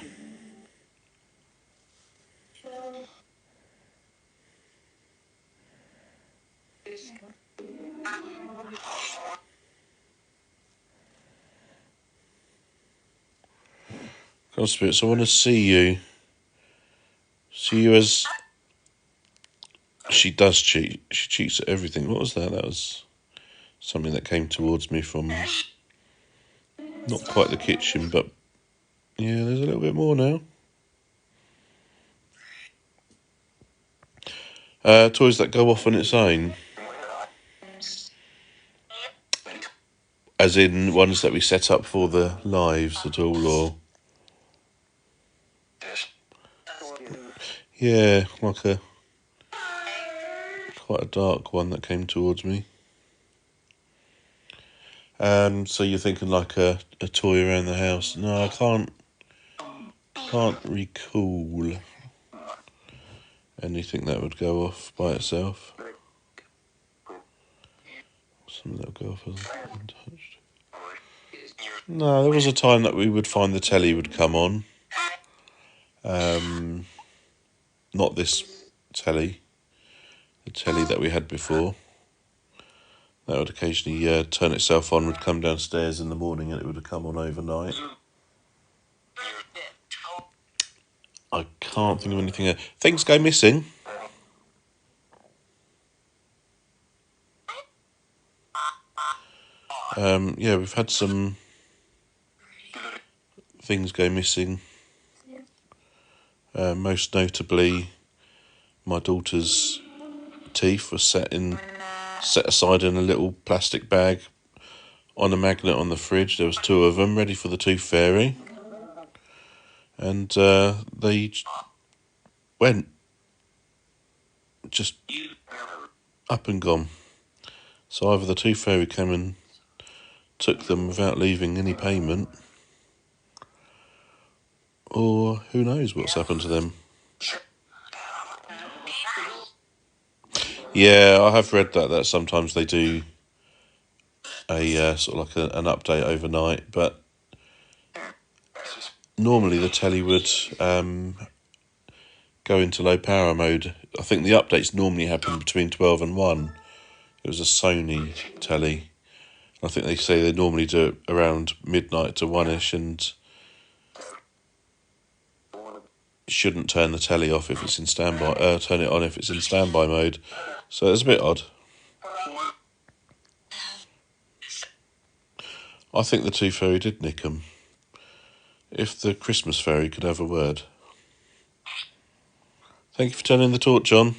Come on, Spirits, I want to see you. See you as... She does cheat. She cheats at everything. What was that? That was something that came towards me from... Not quite the kitchen, but... Yeah, there's a little bit more now. Toys that go off on its own. As in ones that we set up for the lives at all, or... Yeah, like a... Quite a dark one that came towards me. So you're thinking like a toy around the house? No, I can't recall anything that would go off by itself. Something that would go off as untouched. No, there was a time that we would find the telly would come on. Not this telly. The telly that we had before. That would occasionally turn itself on, would come downstairs in the morning and it would come on overnight. I can't think of anything else. Things go missing. Yeah, we've had some things go missing. Most notably, my daughter's teeth were set aside in a little plastic bag on a magnet on the fridge. There was 2 of them ready for the tooth fairy, and they went just up and gone. So either the tooth fairy came and took them without leaving any payment, or who knows what's happened to them. Yeah, I have read that sometimes they do a sort of like an update overnight, but normally the telly would go into low power mode. I think the updates normally happen between 12 and 1. It was a Sony telly. I think they say they normally do it around midnight to 1ish, and shouldn't turn the telly off if it's in standby. Turn it on if it's in standby mode. So it's a bit odd. I think the Tooth Fairy did nick 'em. If the Christmas Fairy could have a word. Thank you for turning the torch on. You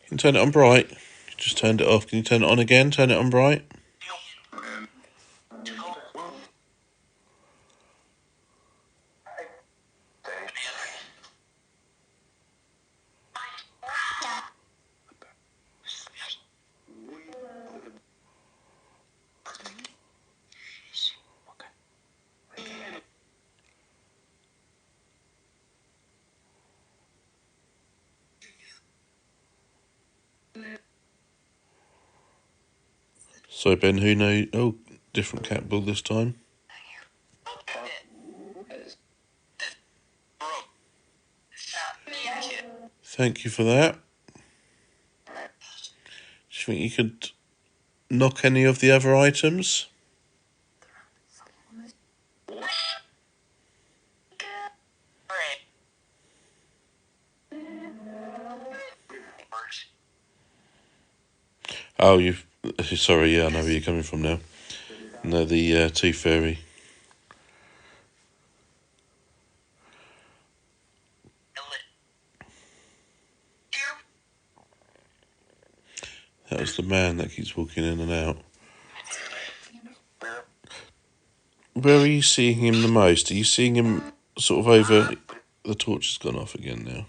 can turn it on bright. You just turned it off. Can you turn it on again? Turn it on bright. So Ben, who knows? Oh, different cat ball this time. Thank you for that. Do you think you could knock any of the other items? Oh, you've... Sorry, yeah, I know where you're coming from now. No, the Tooth Fairy. That was the man that keeps walking in and out. Where are you seeing him the most? Are you seeing him sort of over... The torch has gone off again now.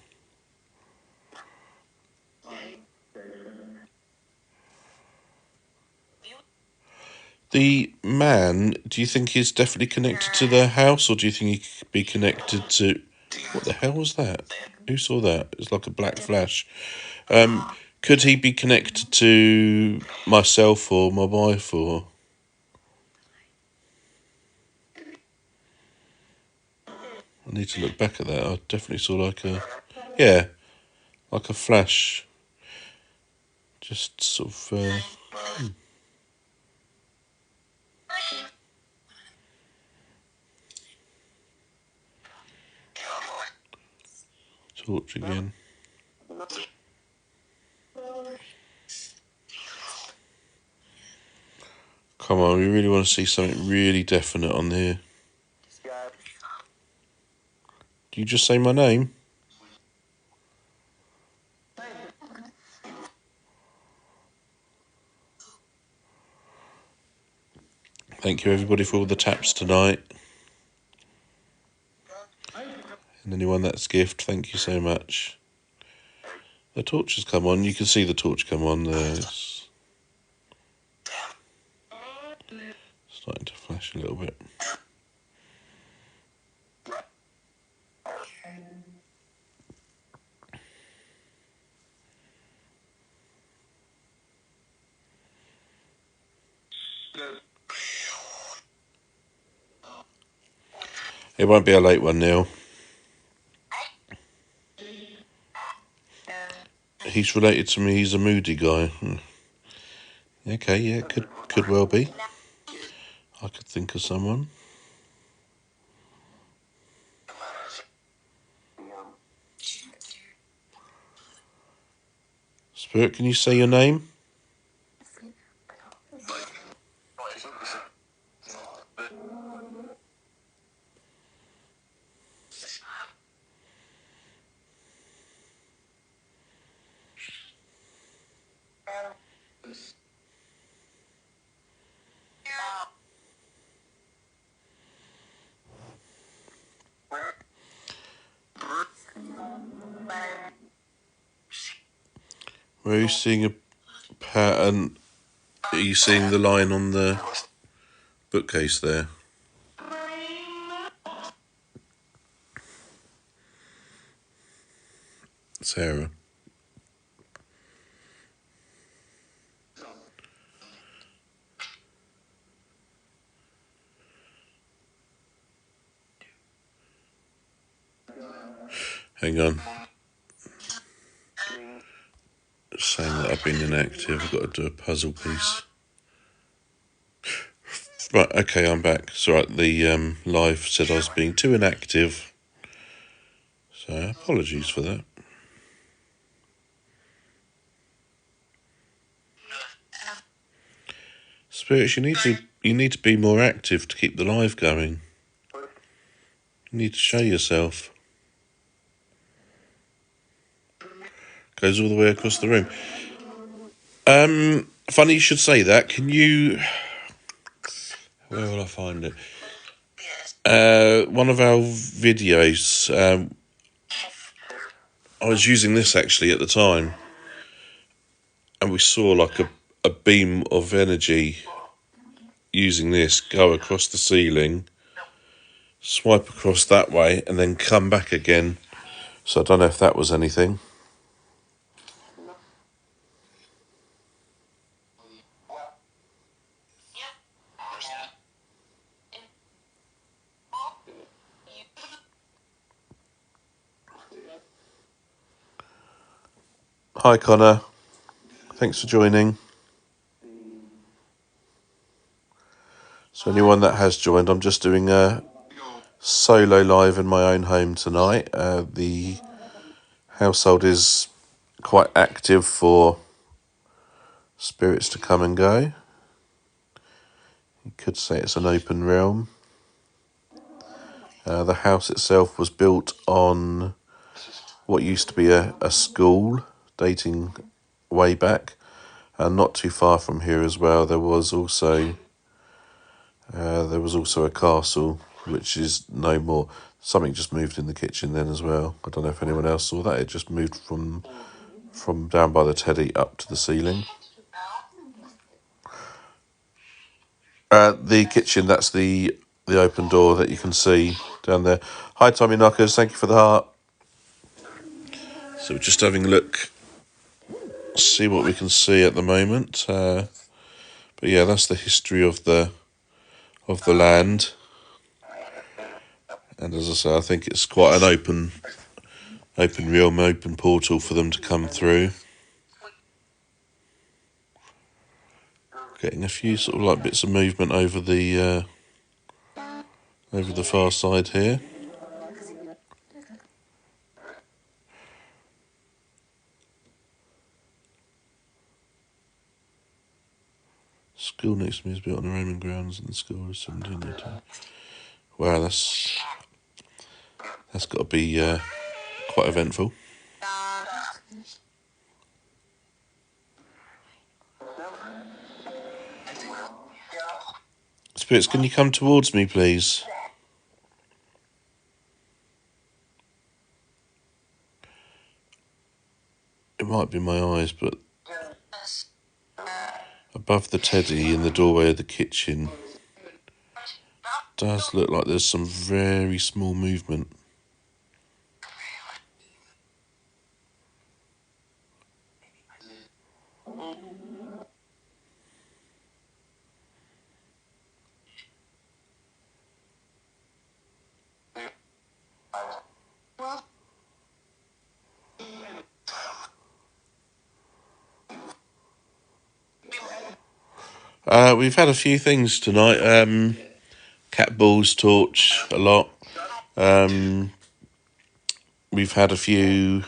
The man, do you think he's definitely connected to the house, or do you think he could be connected to... What the hell was that? Who saw that? It's like a black flash. Could he be connected to myself or my wife, or... I need to look back at that. I definitely saw like a... Yeah, like a flash. Just sort of... Torch again. Come on, we really want to see something really definite on here. Do you just say my name? Thank you everybody for all the taps tonight. And anyone that's gift, thank you so much. The torch has come on. You can see the torch come on there. It's starting to flash a little bit. It won't be a late one, Neil. He's related to me. He's a moody guy. Okay, yeah, could well be. I could think of someone. Spirit, can you say your name? Where are you seeing a pattern? Are you seeing the line on the bookcase there? Sarah. Hang on. Saying that I've been inactive. I've got to do a puzzle piece. Right, okay, I'm back. It's alright, the live said I was being too inactive. So apologies for that. Spirits, you need to be more active to keep the live going. You need to show yourself. Goes all the way across the room. Funny you should say that. Can you... Where will I find it? One of our videos, I was using this actually at the time, and we saw like a beam of energy using this go across the ceiling, swipe across that way, and then come back again. So I don't know if that was anything. Hi Connor, thanks for joining. So anyone that has joined, I'm just doing a solo live in my own home tonight. The household is quite active for spirits to come and go. You could say it's an open realm. The house itself was built on what used to be a school, dating way back, and not too far from here as well. There was also a castle, which is no more. Something just moved in the kitchen then as well. I don't know if anyone else saw that. It just moved from down by the teddy up to the ceiling. The kitchen, that's the open door that you can see down there. Hi Tommy Knockers, thank you for the heart. So we're just having a look, see what we can see at the moment. But yeah, that's the history of the land. And as I say, I think it's quite an open realm, open portal for them to come through. Getting a few sort of like bits of movement over the far side here. School next to me is built on the Roman grounds, and the school is 1702. Wow, that's got to be quite eventful. Spirits, can you come towards me, please? It might be my eyes, but above the teddy in the doorway of the kitchen does look like there's some very small movement. We've had a few things tonight. Cat balls torch a lot. We've had a few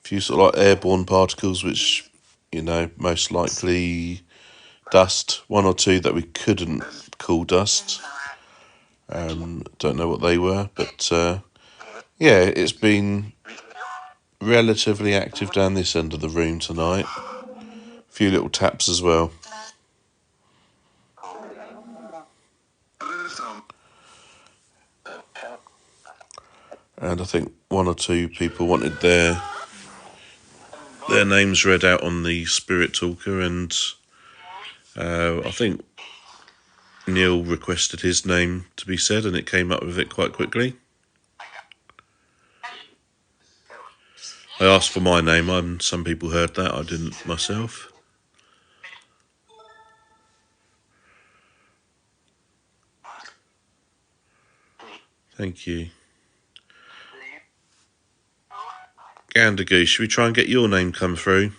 sort of like airborne particles, which, you know, most likely dust. One or two that we couldn't call dust. Don't know what they were, but yeah, it's been relatively active down this end of the room tonight. A few little taps as well. And I think one or two people wanted their names read out on the Spirit Talker, and I think Neil requested his name to be said, and it came up with it quite quickly. I asked for my name, and some people heard that, I didn't myself. Thank you. Gander Goose, should we try and get your name come through?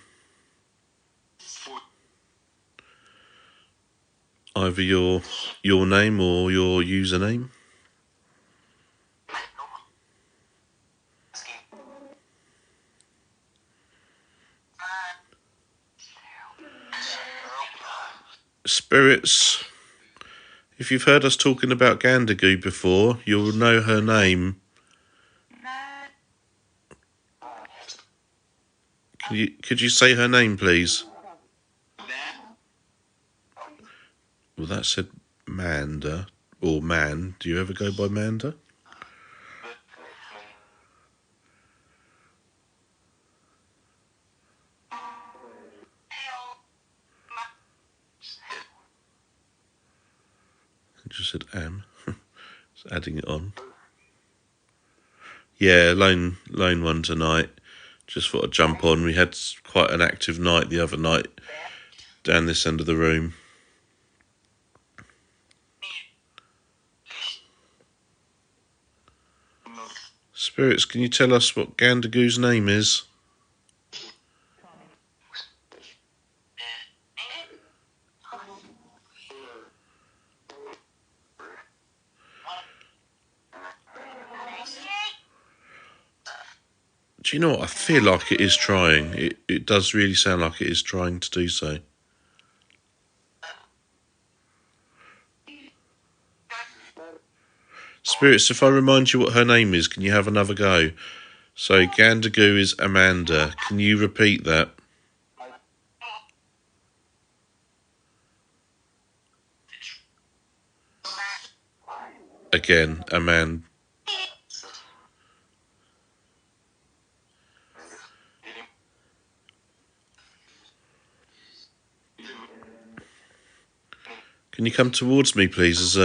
Either your name or your username. Spirits, if you've heard us talking about Gandagoo before, you'll know her name. Could you say her name, please? Well, that said Manda, or Man. Do you ever go by Manda? I just said Am. Just adding it on. Yeah, lone one tonight. Just thought I'd jump on. We had quite an active night the other night down this end of the room. Spirits, can you tell us what Gandagoo's name is? Do you know what? I feel like it is trying. It does really sound like it is trying to do so. Spirits, if I remind you what her name is, can you have another go? So, Gandagoo is Amanda. Can you repeat that? Again, Amanda. Can you come towards me, please,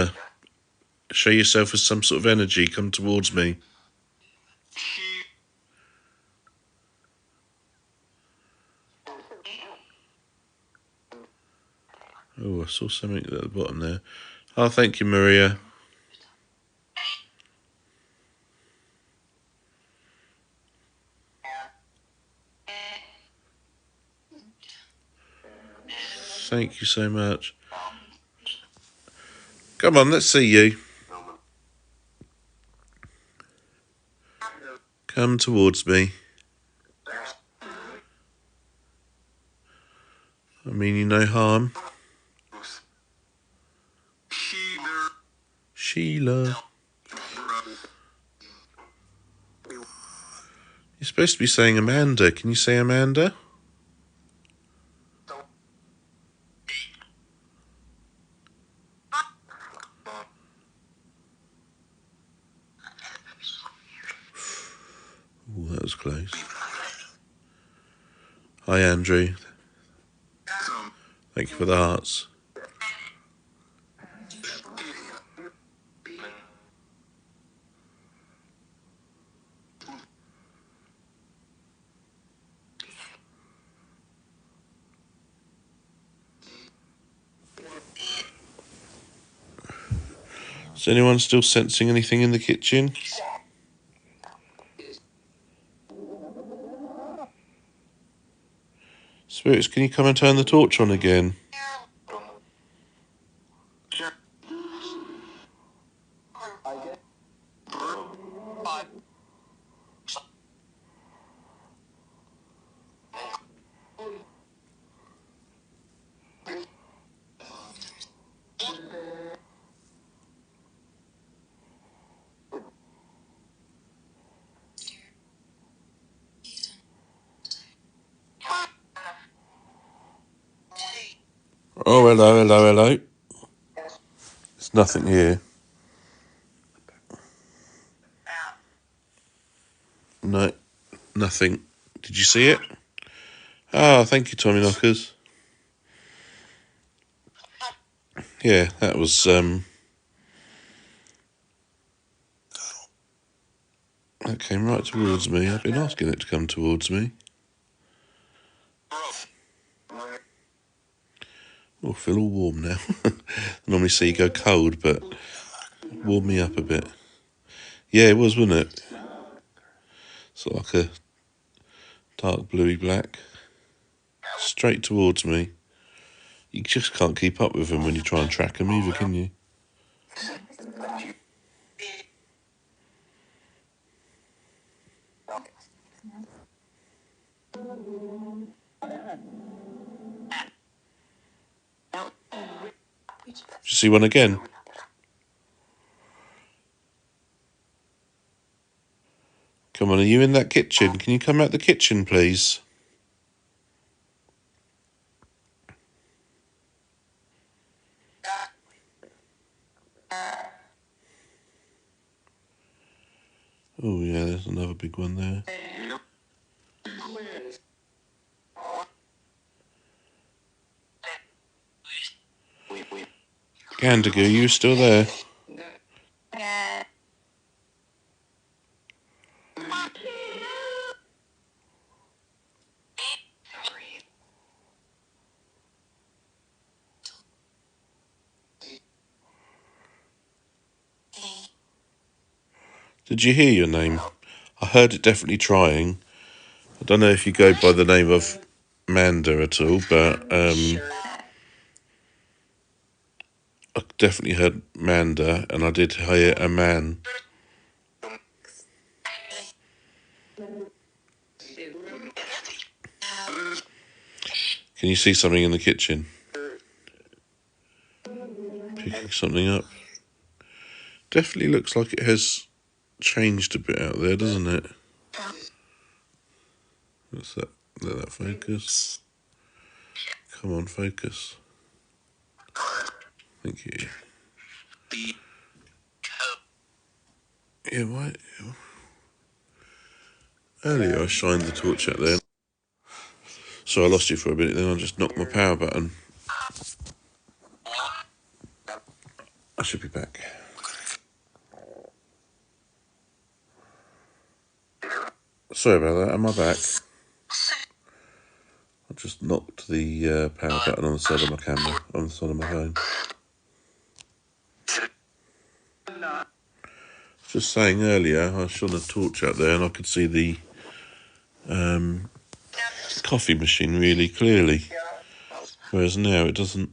show yourself as some sort of energy. Come towards me. Oh, I saw something at the bottom there. Oh, thank you, Maria. Thank you so much. Come on, let's see you. Come towards me. I mean you no harm. Sheila. You're supposed to be saying Amanda. Can you say Amanda? Oh, that was close. Hi, Andrew. Thank you for the hearts. Is anyone still sensing anything in the kitchen? Spirits, can you come and turn the torch on again? Oh, hello. There's nothing here. No, nothing. Did you see it? Ah, thank you, Tommy Knockers. Yeah, that was, that came right towards me. I've been asking it to come towards me. Oh, I feel all warm now. I normally see you go cold, but warm me up a bit. Yeah, it was, wasn't it? Sort of like a dark bluey black. Straight towards me. You just can't keep up with them when you try and track them either, can you? Did you see one again? Come on, are you in that kitchen? Can you come out the kitchen, please? Oh yeah, there's another big one there. Gandagoo, you still there? Did you hear your name? I heard it definitely trying. I don't know if you go by the name of Manda at all, but I definitely heard Manda, and I did hear a man. Can you see something in the kitchen? Picking something up. Definitely looks like it has changed a bit out there, doesn't it? What's that? Let that focus. Come on, focus. Thank you. Yeah, why? Earlier I shined the torch out there. So I lost you for a minute, then I just knocked my power button. I should be back. Sorry about that, am I back? I just knocked the power button on the side of my camera, on the side of my phone. Just saying earlier, I shone a torch out there and I could see the coffee machine really clearly. Whereas now it doesn't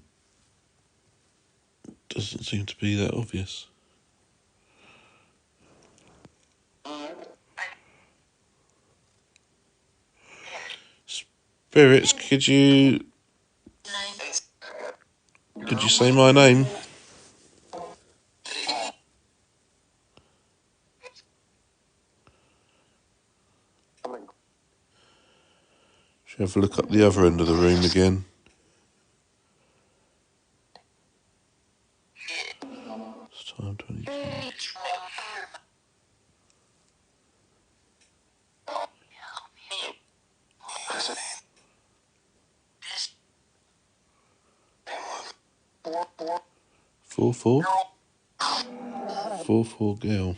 seem to be that obvious. Spirits, could you say my name? Should we have a look up the other end of the room again? It's time 22. Four four? 4 girl.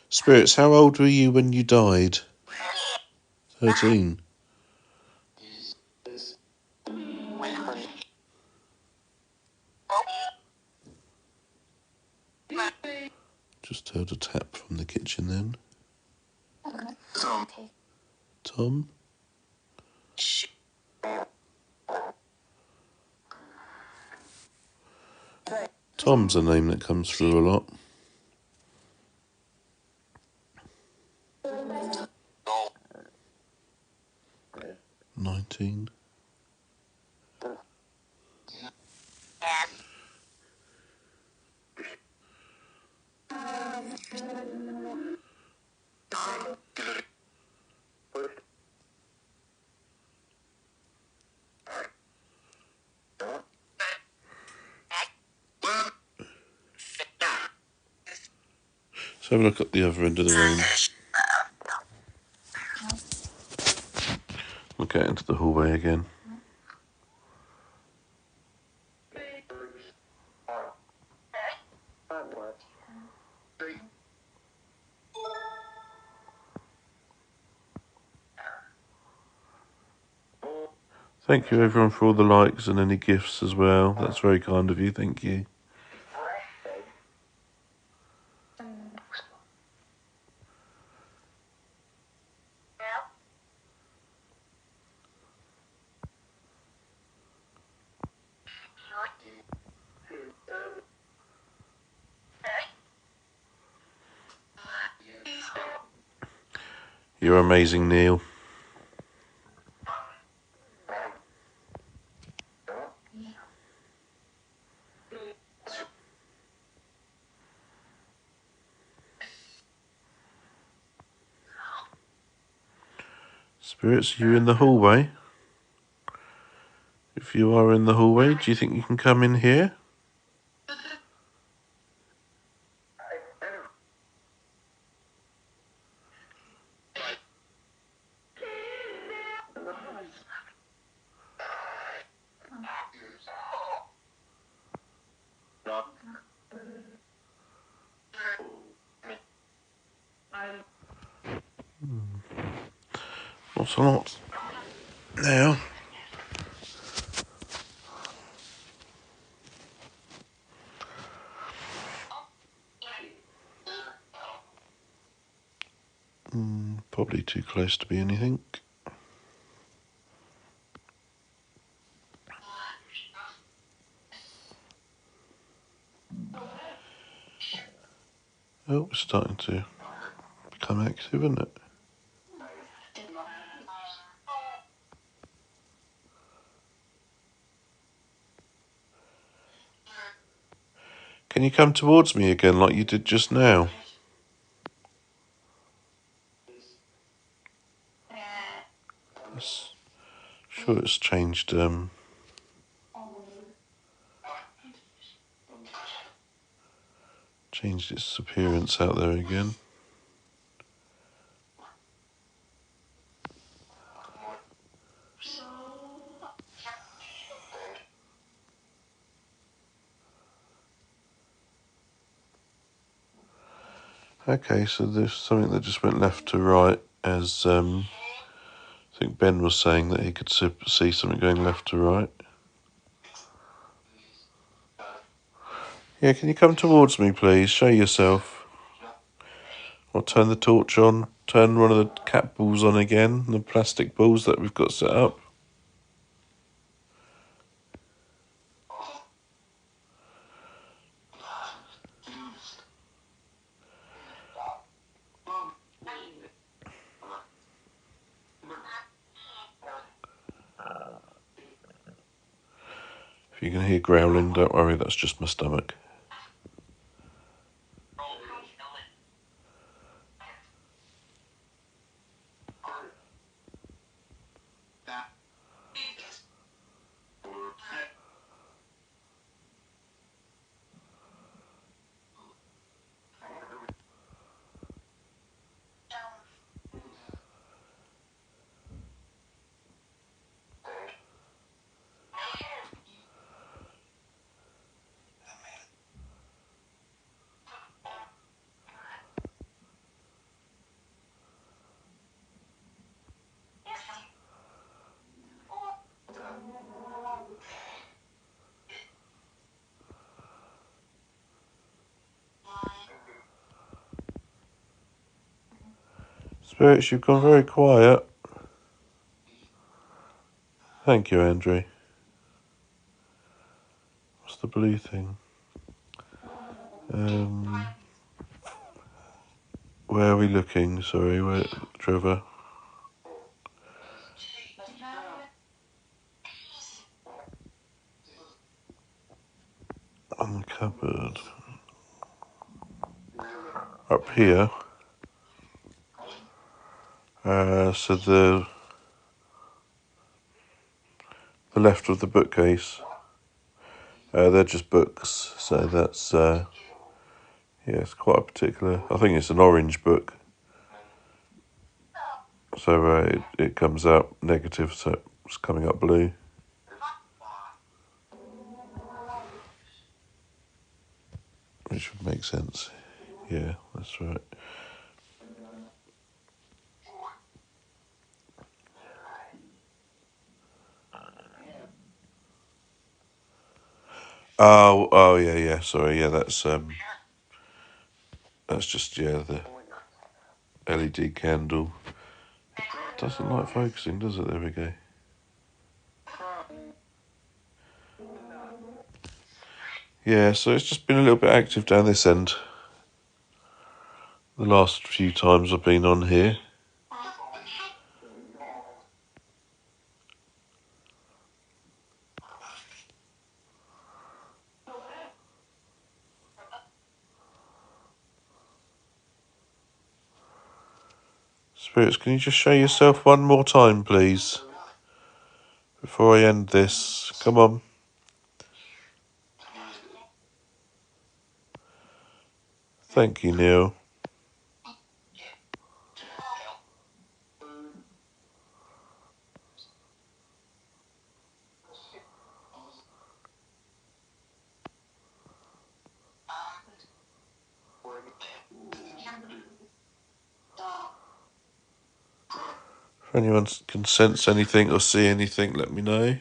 Spirits, how old were you when you died? 13. Just heard a tap from the kitchen then. Tom? Tom's a name that comes through a lot. $19. Let's have a look at the other end of the room. We'll get into the hallway again. Thank you everyone for all the likes and any gifts as well. That's very kind of you, thank you. You're amazing, Neil. Spirits, are you in the hallway? If you are in the hallway, do you think you can come in here? Not a lot. Now. Probably too close to be anything. Oh, it's starting to become active, isn't it? Can you come towards me again like you did just now? Sure, it's changed changed its appearance out there again. Okay, so there's something that just went left to right as I think Ben was saying that he could see something going left to right. Yeah, can you come towards me, please? Show yourself. I'll turn the torch on, turn one of the cat balls on again, the plastic balls that we've got set up. If you can hear growling, don't worry, that's just my stomach. Spirits, you've gone very quiet. Thank you, Andrew. What's the blue thing? Where are we looking? Sorry, where, Trevor? On the cupboard. Up here. So the left of the bookcase. They're just books, so that's yeah, it's quite a particular. I think it's an orange book, so it comes out negative, so it's coming up blue. Which would make sense. Yeah, that's right. Oh, yeah. Sorry, yeah. That's just the LED candle. Doesn't like focusing, does it? There we go. Yeah, so it's just been a little bit active down this end. The last few times I've been on here. Spirits, can you just show yourself one more time, please? Before I end this. Come on. Thank you, Neil. If anyone can sense anything or see anything, let me know.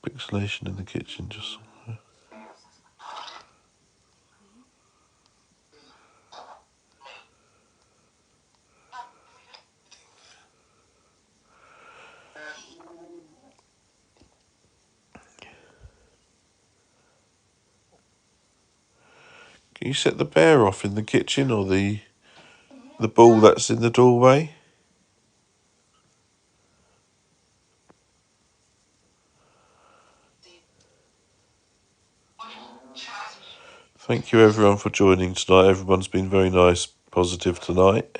Pixelation in the kitchen, just... Can you set the bear off in the kitchen or the ball that's in the doorway? Thank you everyone for joining tonight. Everyone's been very nice, positive tonight.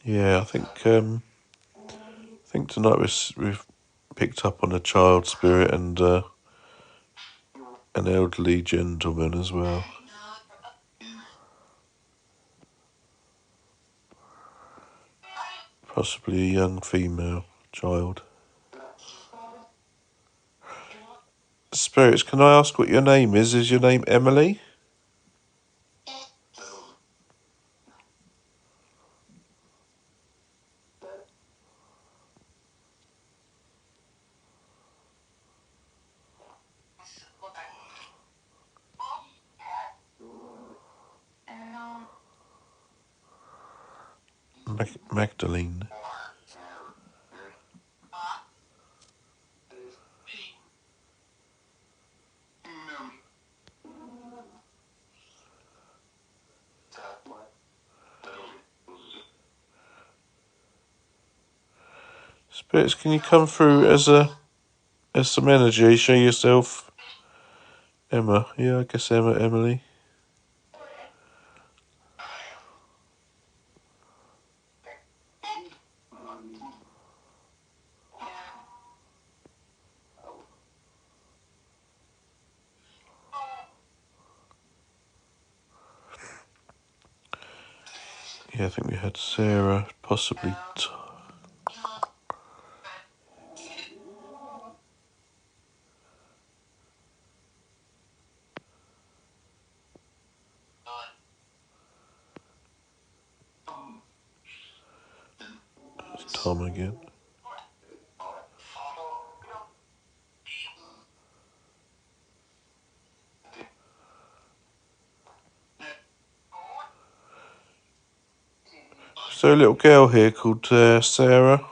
Yeah, I think tonight we've picked up on a child spirit and an elderly gentleman as well. Possibly a young female child. Spirits, can I ask what your name is? Is your name Emily? Magdalene. Spirits, can you come through as some energy? Show yourself. Emma. Yeah, I guess Emily. Yeah, I think we had Sarah, possibly Tom again. So a little girl here called Sarah.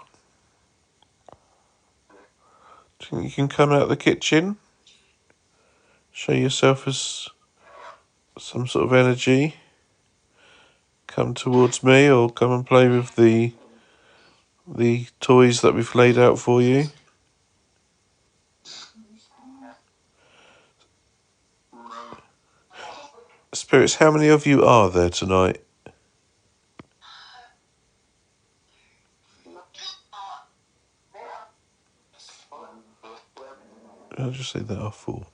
Do you think you can come out of the kitchen? Show yourself as some sort of energy. Come towards me or come and play with the toys that we've laid out for you. Spirits, how many of you are there tonight? I'll just say there are 4.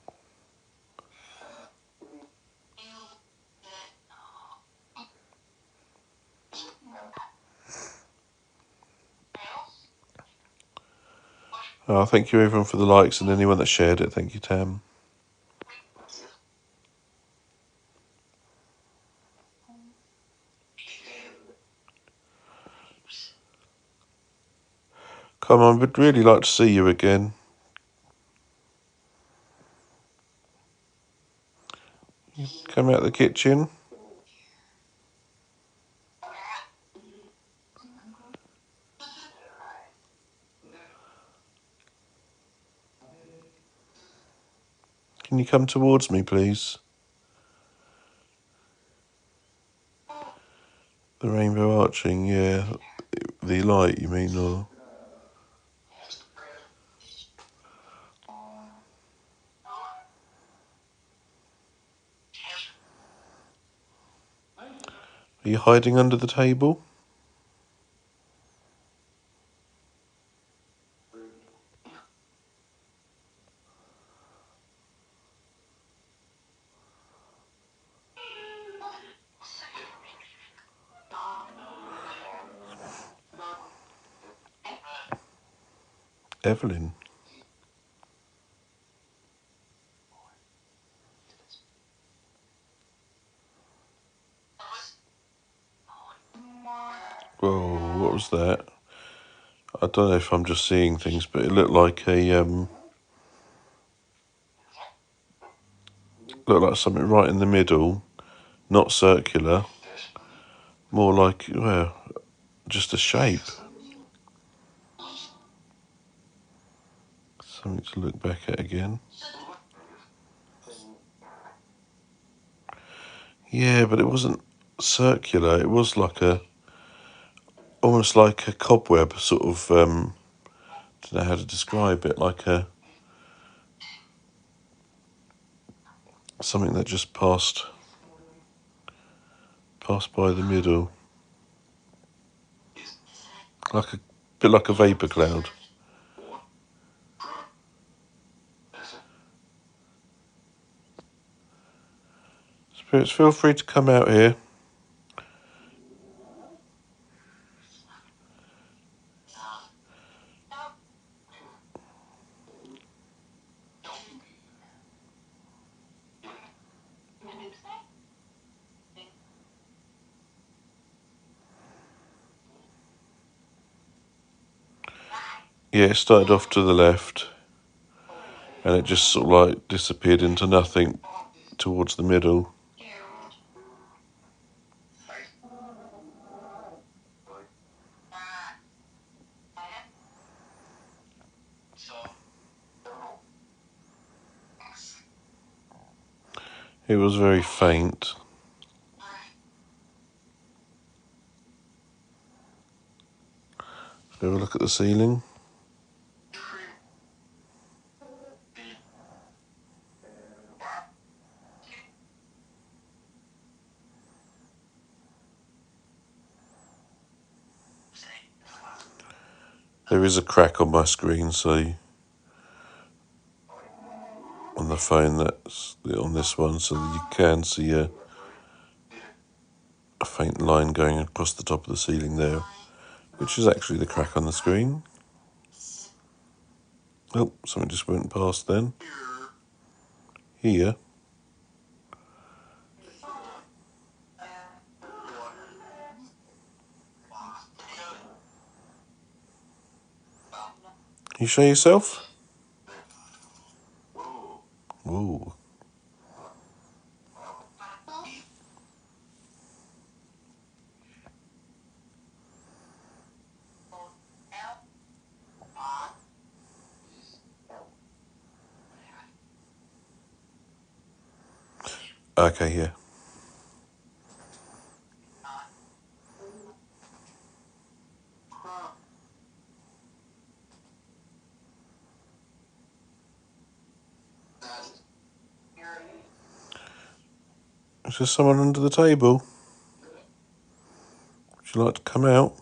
Oh, thank you everyone for the likes and anyone that shared it. Thank you, Tam. Come on, we'd really like to see you again. Come out of the kitchen. Can you come towards me, please? The rainbow arching, yeah. The light, you mean, or... Are you hiding under the table? Evelyn. Whoa, what was that? I don't know if I'm just seeing things, but it looked like looked like something right in the middle, not circular, more like, well, just a shape. Something to look back at again. Yeah, but it wasn't circular. It was like almost like a cobweb, sort of, don't know how to describe it, like something that just passed by the middle. Like a bit like a vapour cloud. Spirits, feel free to come out here. Yeah, it started off to the left, and it just sort of like disappeared into nothing towards the middle. It was very faint. Have a look at the ceiling. There is a crack on my screen, so on the phone, that's on this one, so you can see a faint line going across the top of the ceiling there, which is actually the crack on the screen. Oh, something just went past then. Here. Can you show yourself? Whoa. Okay, yeah. Is there someone under the table? Would you like to come out?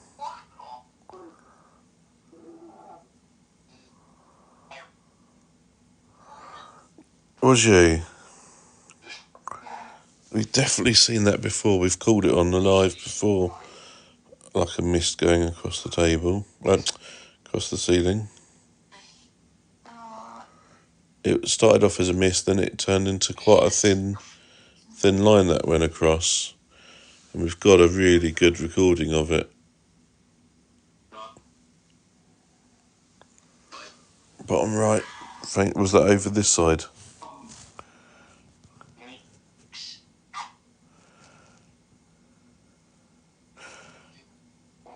Was you? We've definitely seen that before. We've called it on the live before. Like a mist going across the table. Across the ceiling. It started off as a mist, then it turned into quite a thin line that went across. And we've got a really good recording of it. Bottom right. Was that over this side?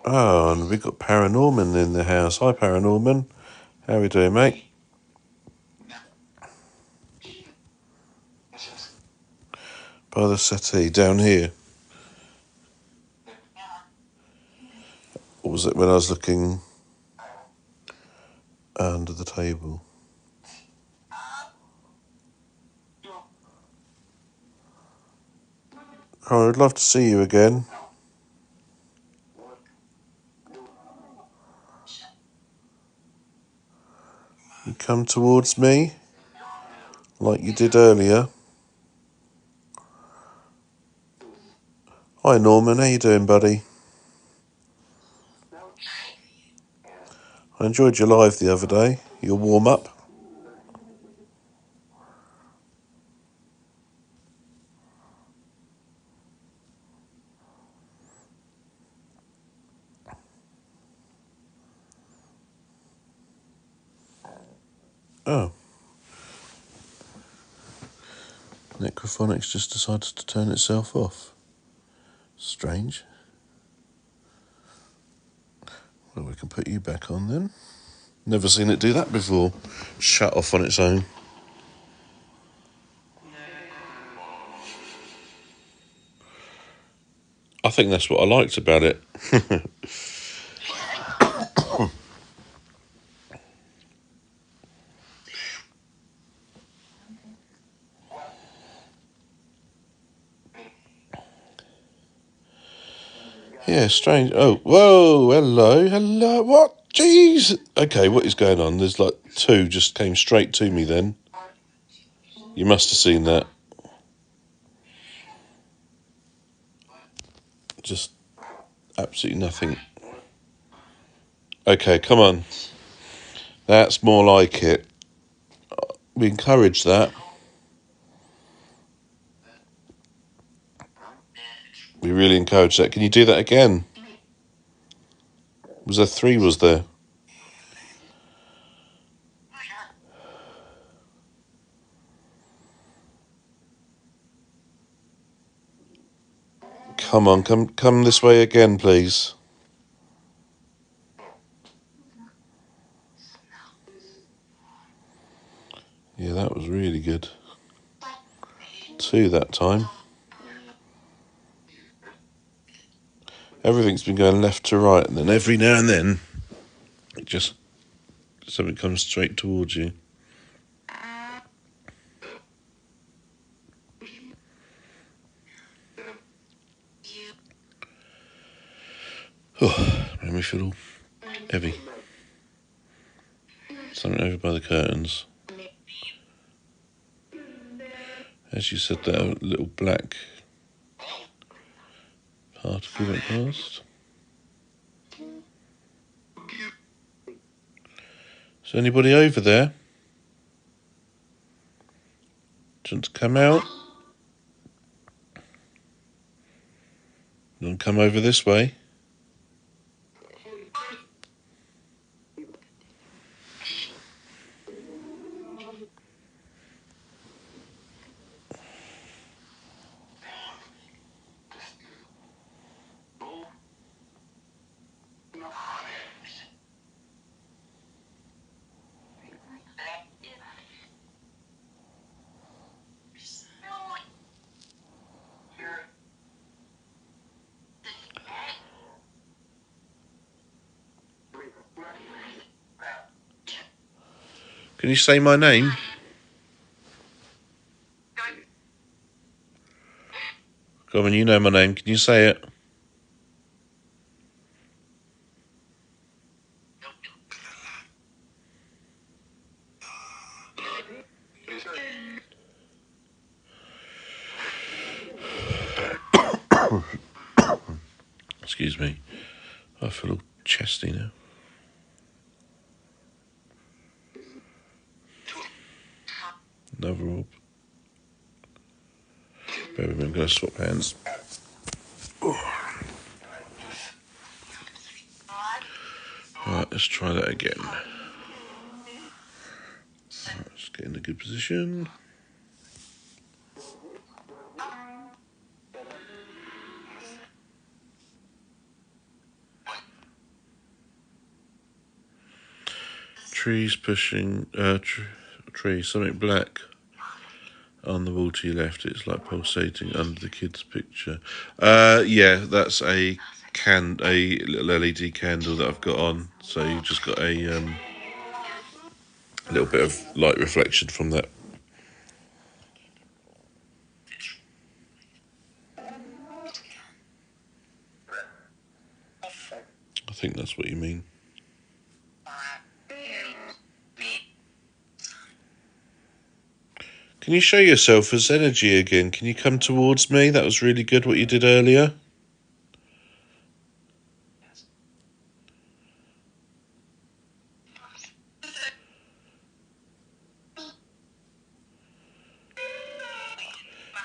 Oh, and we got Paranorman in the house. Hi, Paranorman. How are we doing, mate? By the settee, down here. Or was it when I was looking under the table? Oh, I'd love to see you again. You come towards me, like you did earlier. Hi Norman, how you doing, buddy? I enjoyed your live the other day, your warm-up. Oh. Necrophonics just decided to turn itself off. Strange. Well, we can put you back on then. Never seen it do that before. Shut off on its own. I think that's what I liked about it. Yeah, strange. Oh, whoa, hello. What? Jeez. Okay, what is going on? There's like two just came straight to me then. You must have seen that. Just absolutely nothing. Okay, come on. That's more like it. We encourage that. We really encourage that. Can you do that again? Was there three, was there? Come on, come this way again, please. Yeah, that was really good. Two that time. Everything's been going left to right, and then every now and then, it just something comes straight towards you. Oh, made me feel all heavy. Something over by the curtains. As you said that, a little black particle went past. Is there anybody over there? Do you want to come out? You want to come over this way? Can you say my name? Come on, you know my name. Can you say it? Excuse me. I feel all chesty now. Another orb. Bear with me, I'm going to swap hands. Right, let's try that again. Right, let's get in a good position. Trees pushing, tree, something black On the wall to your left, it's like pulsating under the kid's picture. Yeah, that's a little LED candle that I've got on. So you've just got a little bit of light reflection from that. I think that's what you mean. Can you show yourself as energy again? Can you come towards me? That was really good what you did earlier.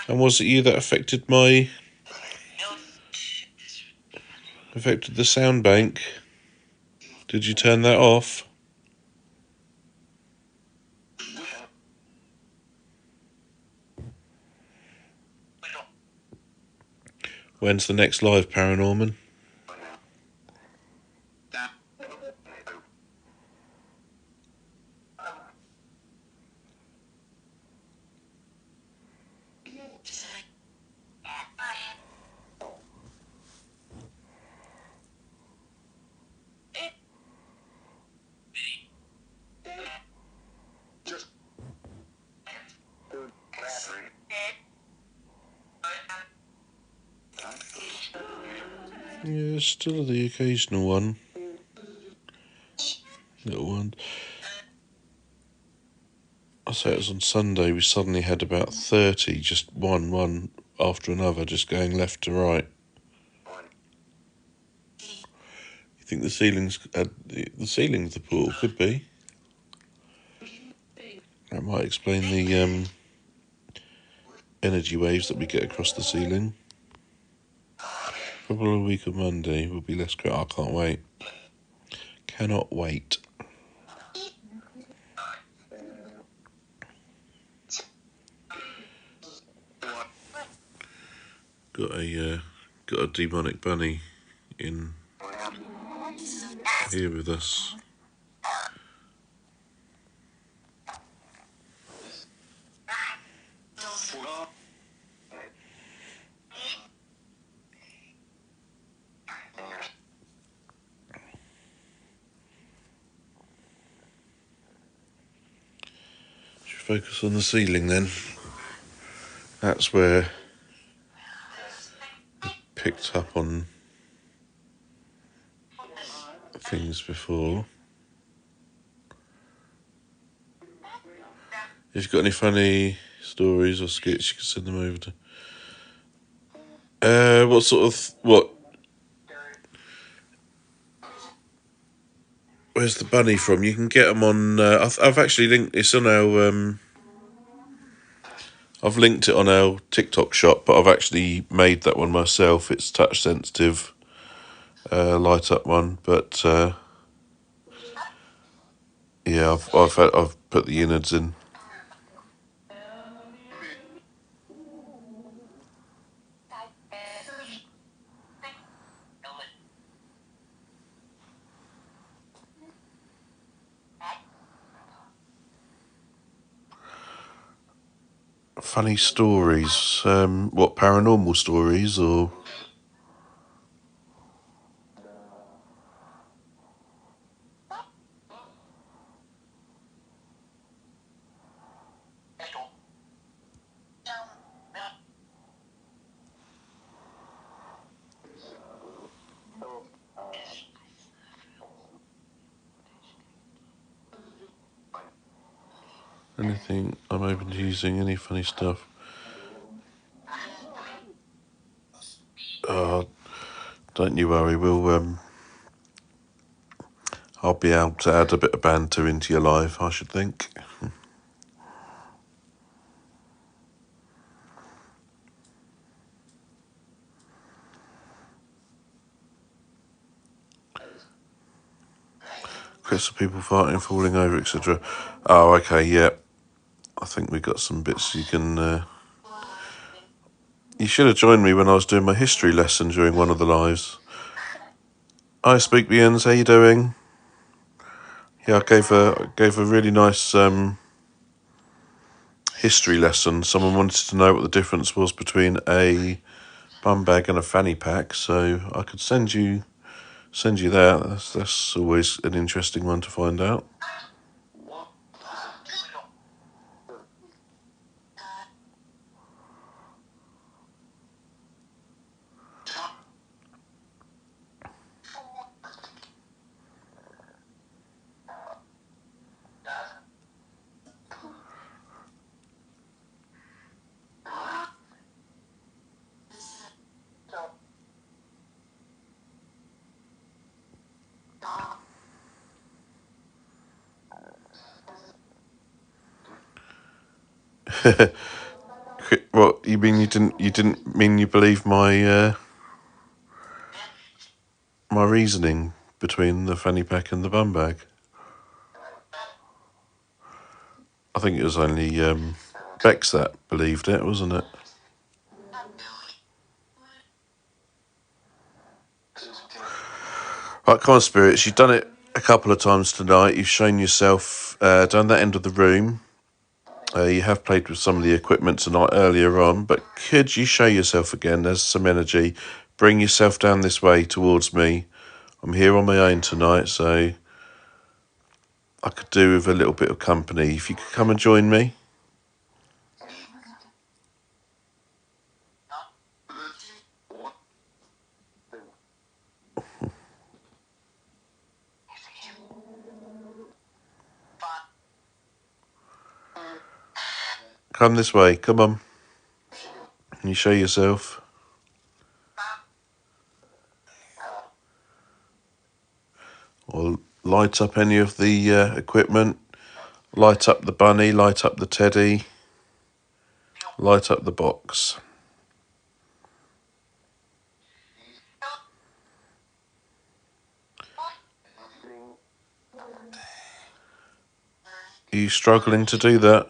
And was it you that affected the sound bank? Did you turn that off? When's the next live, Paranorman? Yeah, still the occasional one. Little one. I say it was on Sunday, we suddenly had about 30, just one after another, just going left to right. You think the ceiling's the pool? Could be. That might explain the energy waves that we get across the ceiling. Probably a week of Monday will be less great. I can't wait. Cannot wait. Got a demonic bunny in here with us. Should focus on the ceiling then. That's where we picked up on things before. If you've got any funny stories or skits, you can send them over to. What? Where's the bunny from? You can get them on. I've actually linked. It's on our. I've linked it on our TikTok shop, but I've actually made that one myself. It's touch sensitive, light up one, but yeah, I've put the innards in. Funny stories. What, paranormal stories or? Anything I'm open to using, any funny stuff. Don't you worry, I'll be able to add a bit of banter into your life, I should think. Clips of people farting, falling over, etc. Oh, okay, yeah. I think we got some bits you can. You should have joined me when I was doing my history lesson during one of the lives. Hi, Speakbians, how you doing? Yeah, I gave a really nice history lesson. Someone wanted to know what the difference was between a bum bag and a fanny pack, so I could send you that. That's always an interesting one to find out. What you mean? You didn't mean you believe my my reasoning between the fanny pack and the bum bag? I think it was only Bex that believed it, wasn't it? Right, come on, Spirits. You've done it a couple of times tonight. You've shown yourself down that end of the room. You have played with some of the equipment tonight earlier on, but could you show yourself again? There's some energy. Bring yourself down this way towards me. I'm here on my own tonight, so I could do with a little bit of company. If you could come and join me. Come this way. Come on. Can you show yourself? Or light up any of the equipment. Light up the bunny. Light up the teddy. Light up the box. Are you struggling to do that?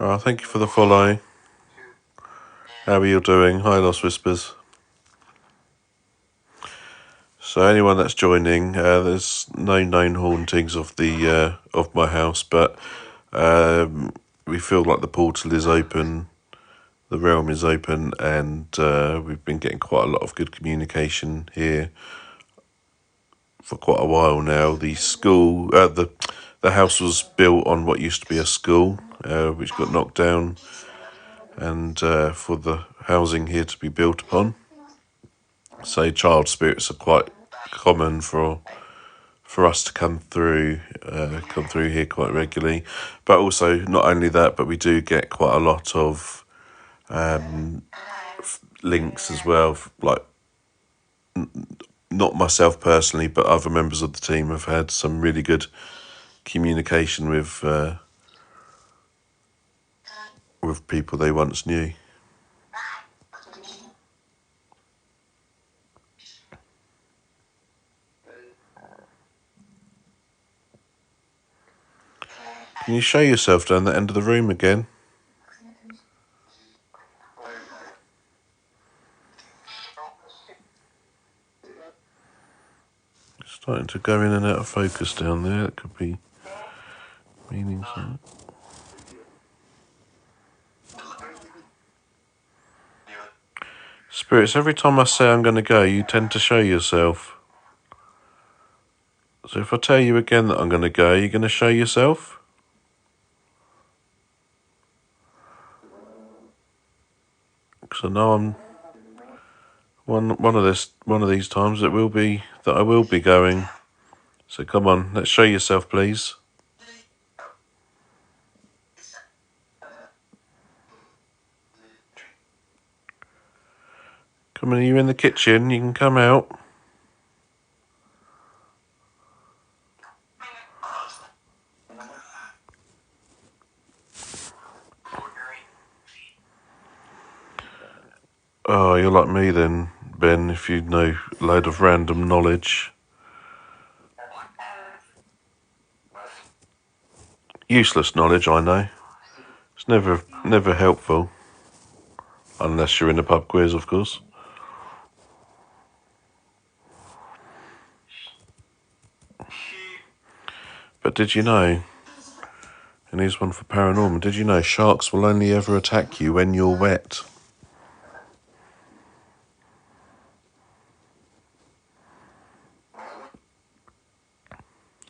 Oh, thank you for the follow. How are you doing? Hi, Lost Whispers. So anyone that's joining, there's no known hauntings of the of my house, but we feel like the portal is open, the realm is open, and we've been getting quite a lot of good communication here for quite a while now. The school, the house was built on what used to be a school, which got knocked down, and for the housing here to be built upon. So child spirits are quite common for us to come through here quite regularly. But also, not only that, but we do get quite a lot of links as well, like not myself personally, but other members of the team have had some really good communication with people they once knew. Can you show yourself down the end of the room again? It's starting to go in and out of focus down there. That could be meaning something. Spirits, every time I say I'm going to go, you tend to show yourself. So if I tell you again that I'm going to go, you're going to show yourself? Because I know I'm one of these times it will be that I will be going. So come on, let's show yourself, please. Come on, are you in the kitchen? You can come out. Oh, you're like me then, Ben, if you know a load of random knowledge. Useless knowledge, I know. It's never helpful. Unless you're in a pub quiz, of course. But did you know, and here's one for paranormal, did you know sharks will only ever attack you when you're wet?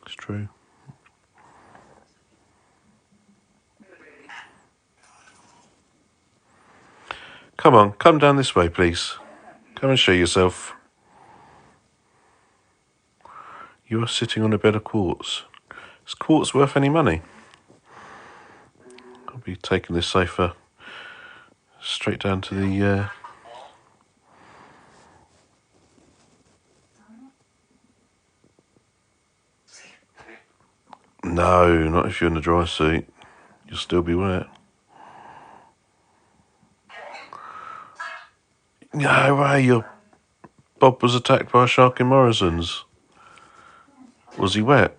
It's true. Come on, come down this way, please. Come and show yourself. You are sitting on a bed of quartz. Is quartz worth any money? I'll be taking this sofa straight down to the... No, not if you're in a dry suit. You'll still be wet. No way, Bob was attacked by a shark in Morrison's. Was he wet?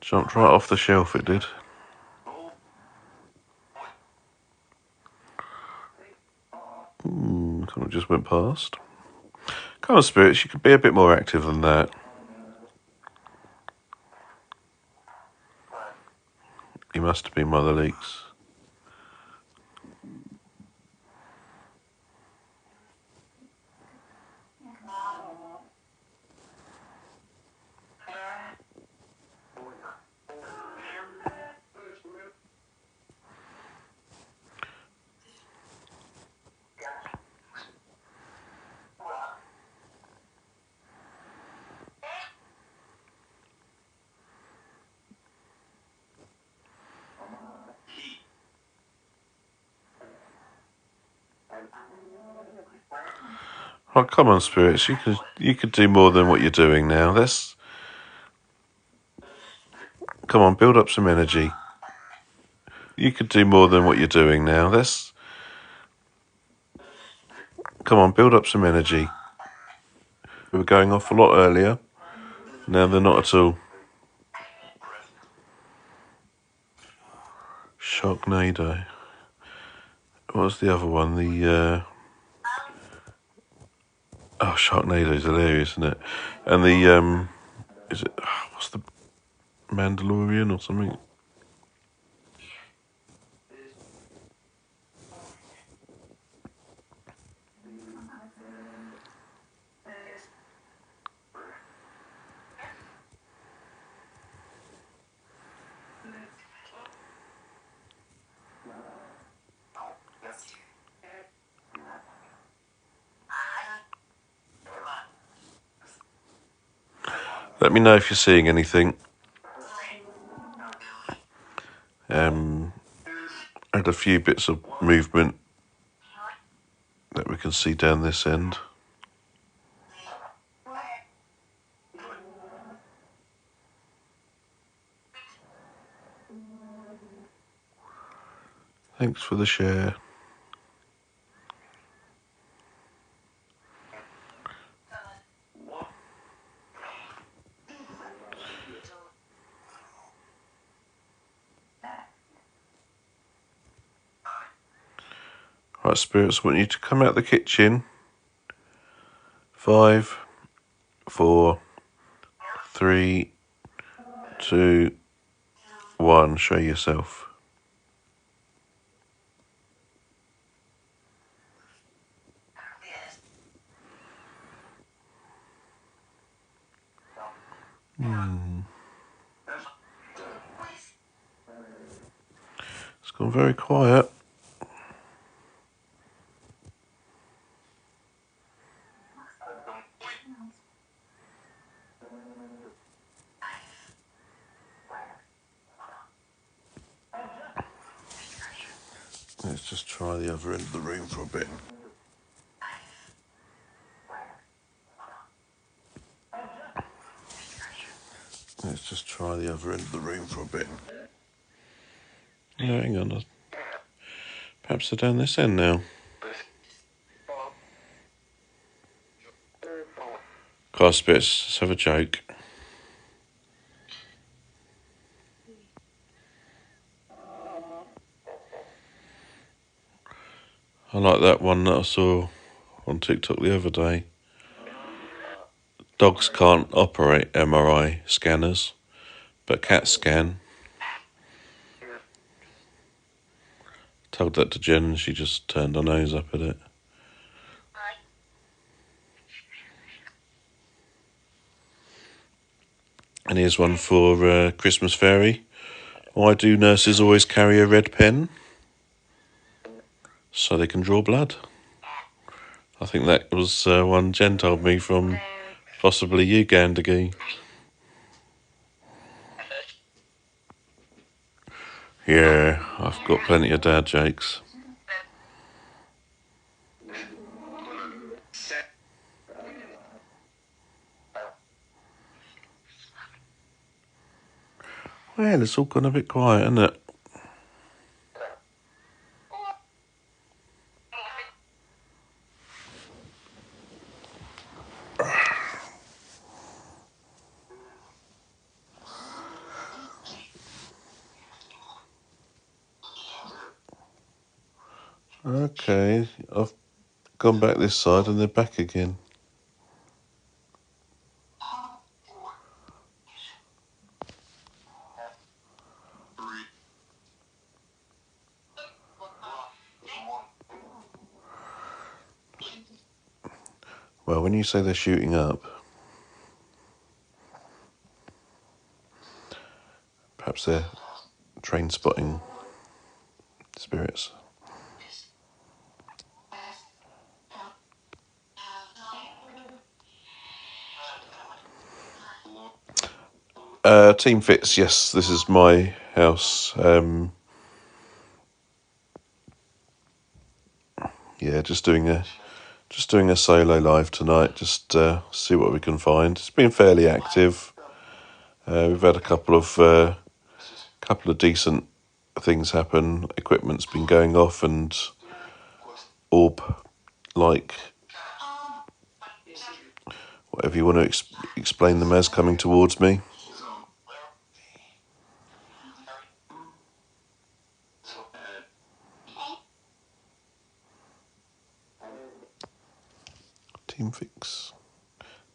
Jumped right off the shelf, it did. Someone just went past. Come on, Spirits, you could be a bit more active than that. He must have been one of the leaks. Oh, come on, Spirits, you could do more than what you're doing now. Come on, build up some energy. You could do more than what you're doing now. Come on, build up some energy. We were going off a lot earlier. Now they're not at all. Sharknado. What was the other one? Oh, Sharknado's hilarious, isn't it? And is it, what's the Mandalorian or something? Let me know if you're seeing anything. Had a few bits of movement that we can see down this end. Thanks for the share. Right, Spirits, I want you to come out the kitchen. 5, 4, 3, 2, 1. Show yourself. It's gone very quiet. Let's just try the other end of the room for a bit. Let's just try the other end of the room for a bit. No, hang on. Perhaps they're down this end now. Car Spirits, let's have a joke. I like that one that I saw on TikTok the other day. Dogs can't operate MRI scanners, but cats can. Told that to Jen and she just turned her nose up at it. And here's one for Christmas Fairy. Why do nurses always carry a red pen? So they can draw blood. I think that was one Jen told me from possibly you, Gandagoo. Yeah, I've got plenty of dad jokes. Well, it's all gone a bit quiet, isn't it? Okay, I've gone back this side and they're back again. Well, when you say they're shooting up, perhaps they're train spotting spirits. Team Fits, yes, this is my house. Yeah, just doing a solo live tonight. Just see what we can find. It's been fairly active. We've had a couple of decent things happen. Equipment's been going off, and orb, like whatever you want to explain them as, coming towards me.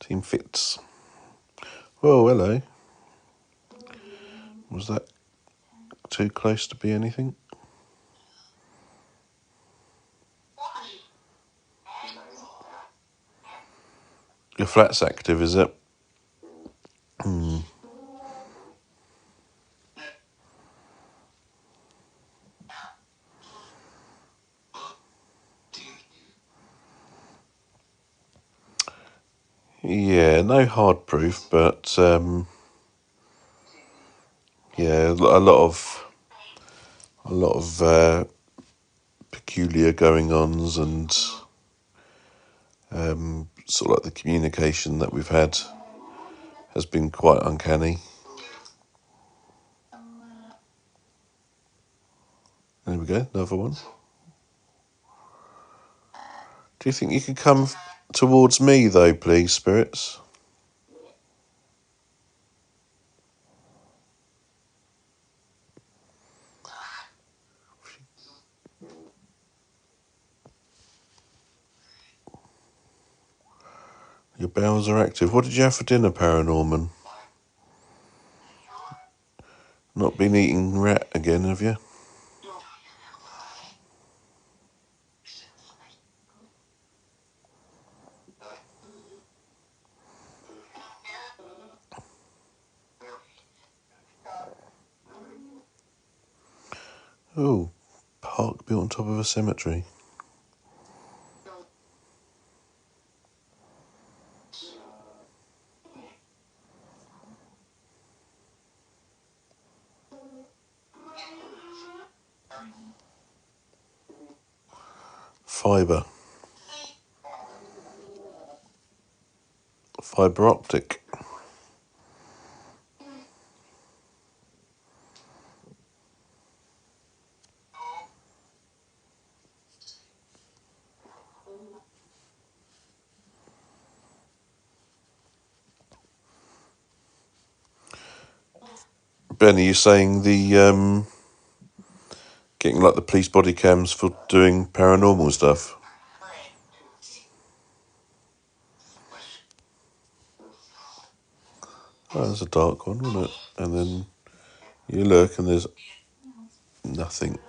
Team Fits. Oh, hello. Was that too close to be anything? Your flat's active, is it? Yeah, no hard proof, but yeah, a lot of peculiar going-ons, and sort of like the communication that we've had has been quite uncanny. There we go, another one. Do you think you could come towards me though, please, spirits? Your bowels are active. What did you have for dinner, Paranorman? Not been eating rat again, have you? Oh, park built on top of a cemetery. Fibre optic. Ben, are you saying the getting like the police body cams for doing paranormal stuff? Oh, there's a dark one, wasn't it? And then you look and there's nothing.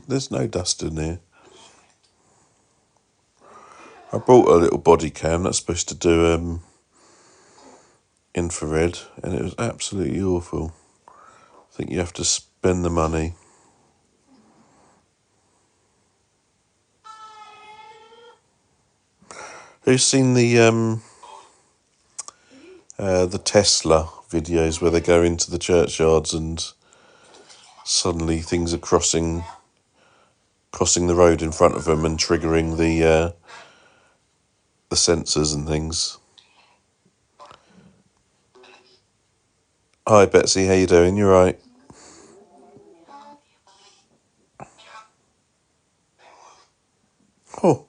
There's no dust in here. I bought a little body cam that's supposed to do infrared, and it was absolutely awful. I think you have to spend the money. Who's seen the Tesla videos where they go into the churchyards and suddenly things are crossing the road in front of them and triggering the sensors and things? Hi Betsy, how you doing? You right? Oh,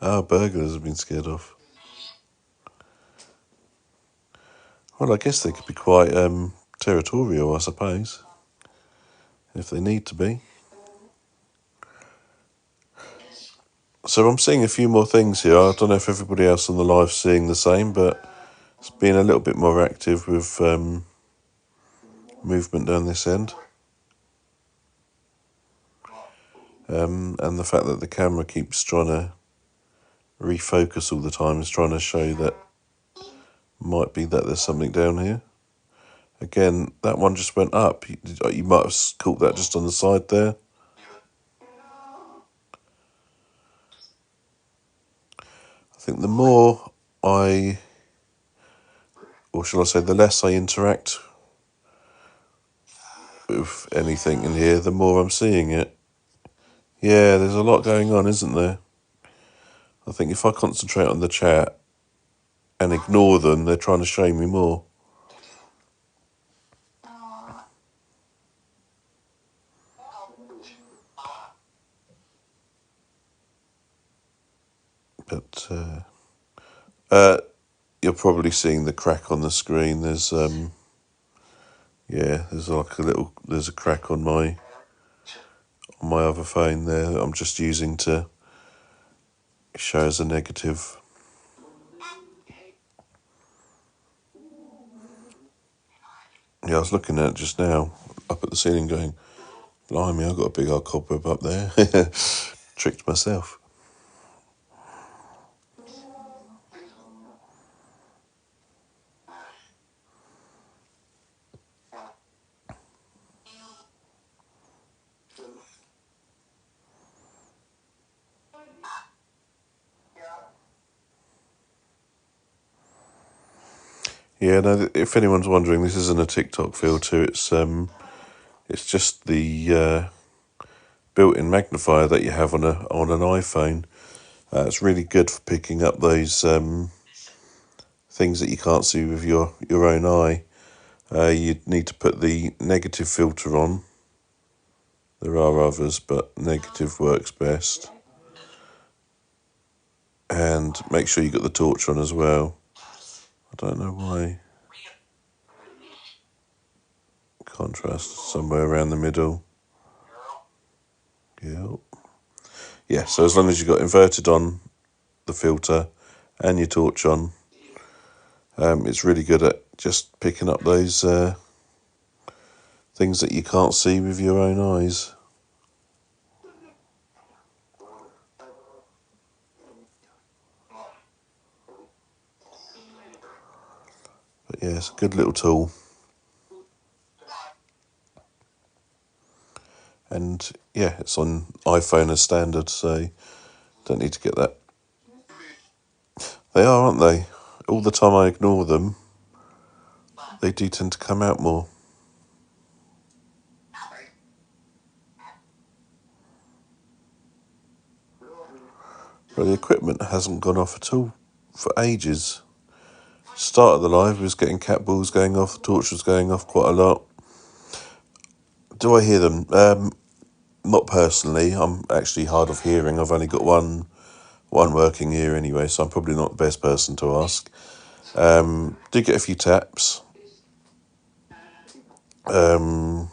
our burglars have been scared off. Well, I guess they could be quite territorial, I suppose, if they need to be. So I'm seeing a few more things here. I don't know if everybody else on the live's seeing the same, but it's been a little bit more active with movement down this end. And the fact that the camera keeps trying to refocus all the time is trying to show that might be that there's something down here. Again, that one just went up. You might have caught that just on the side there. I think the more or shall I say, the less I interact with anything in here, the more I'm seeing it. Yeah, there's a lot going on, isn't there? I think if I concentrate on the chat and ignore them, they're trying to show me more. But you're probably seeing the crack on the screen. There's there's a crack on my other phone there that I'm just using to show as a negative. Yeah, I was looking at it just now, up at the ceiling going, blimey, I've got a big old cobweb up there. Tricked myself. Yeah, no, if anyone's wondering, this isn't a TikTok filter, it's just the built-in magnifier that you have on an iPhone. It's really good for picking up those things that you can't see with your own eye. You'd need to put the negative filter on. There are others, but negative works best. And make sure you got the torch on as well. I don't know why. Contrast somewhere around the middle. Yeah. Yeah, so as long as you've got inverted on the filter and your torch on, it's really good at just picking up those things that you can't see with your own eyes. But yeah, it's a good little tool. And yeah, it's on iPhone as standard, so don't need to get that. They are, aren't they? All the time I ignore them, they do tend to come out more. But the equipment hasn't gone off at all for ages. Start of the live was getting cat balls going off, the torch was going off quite a lot. Do I hear them? Not personally. I'm actually hard of hearing. I've only got one working ear anyway, so I'm probably not the best person to ask. Do get a few taps. Um,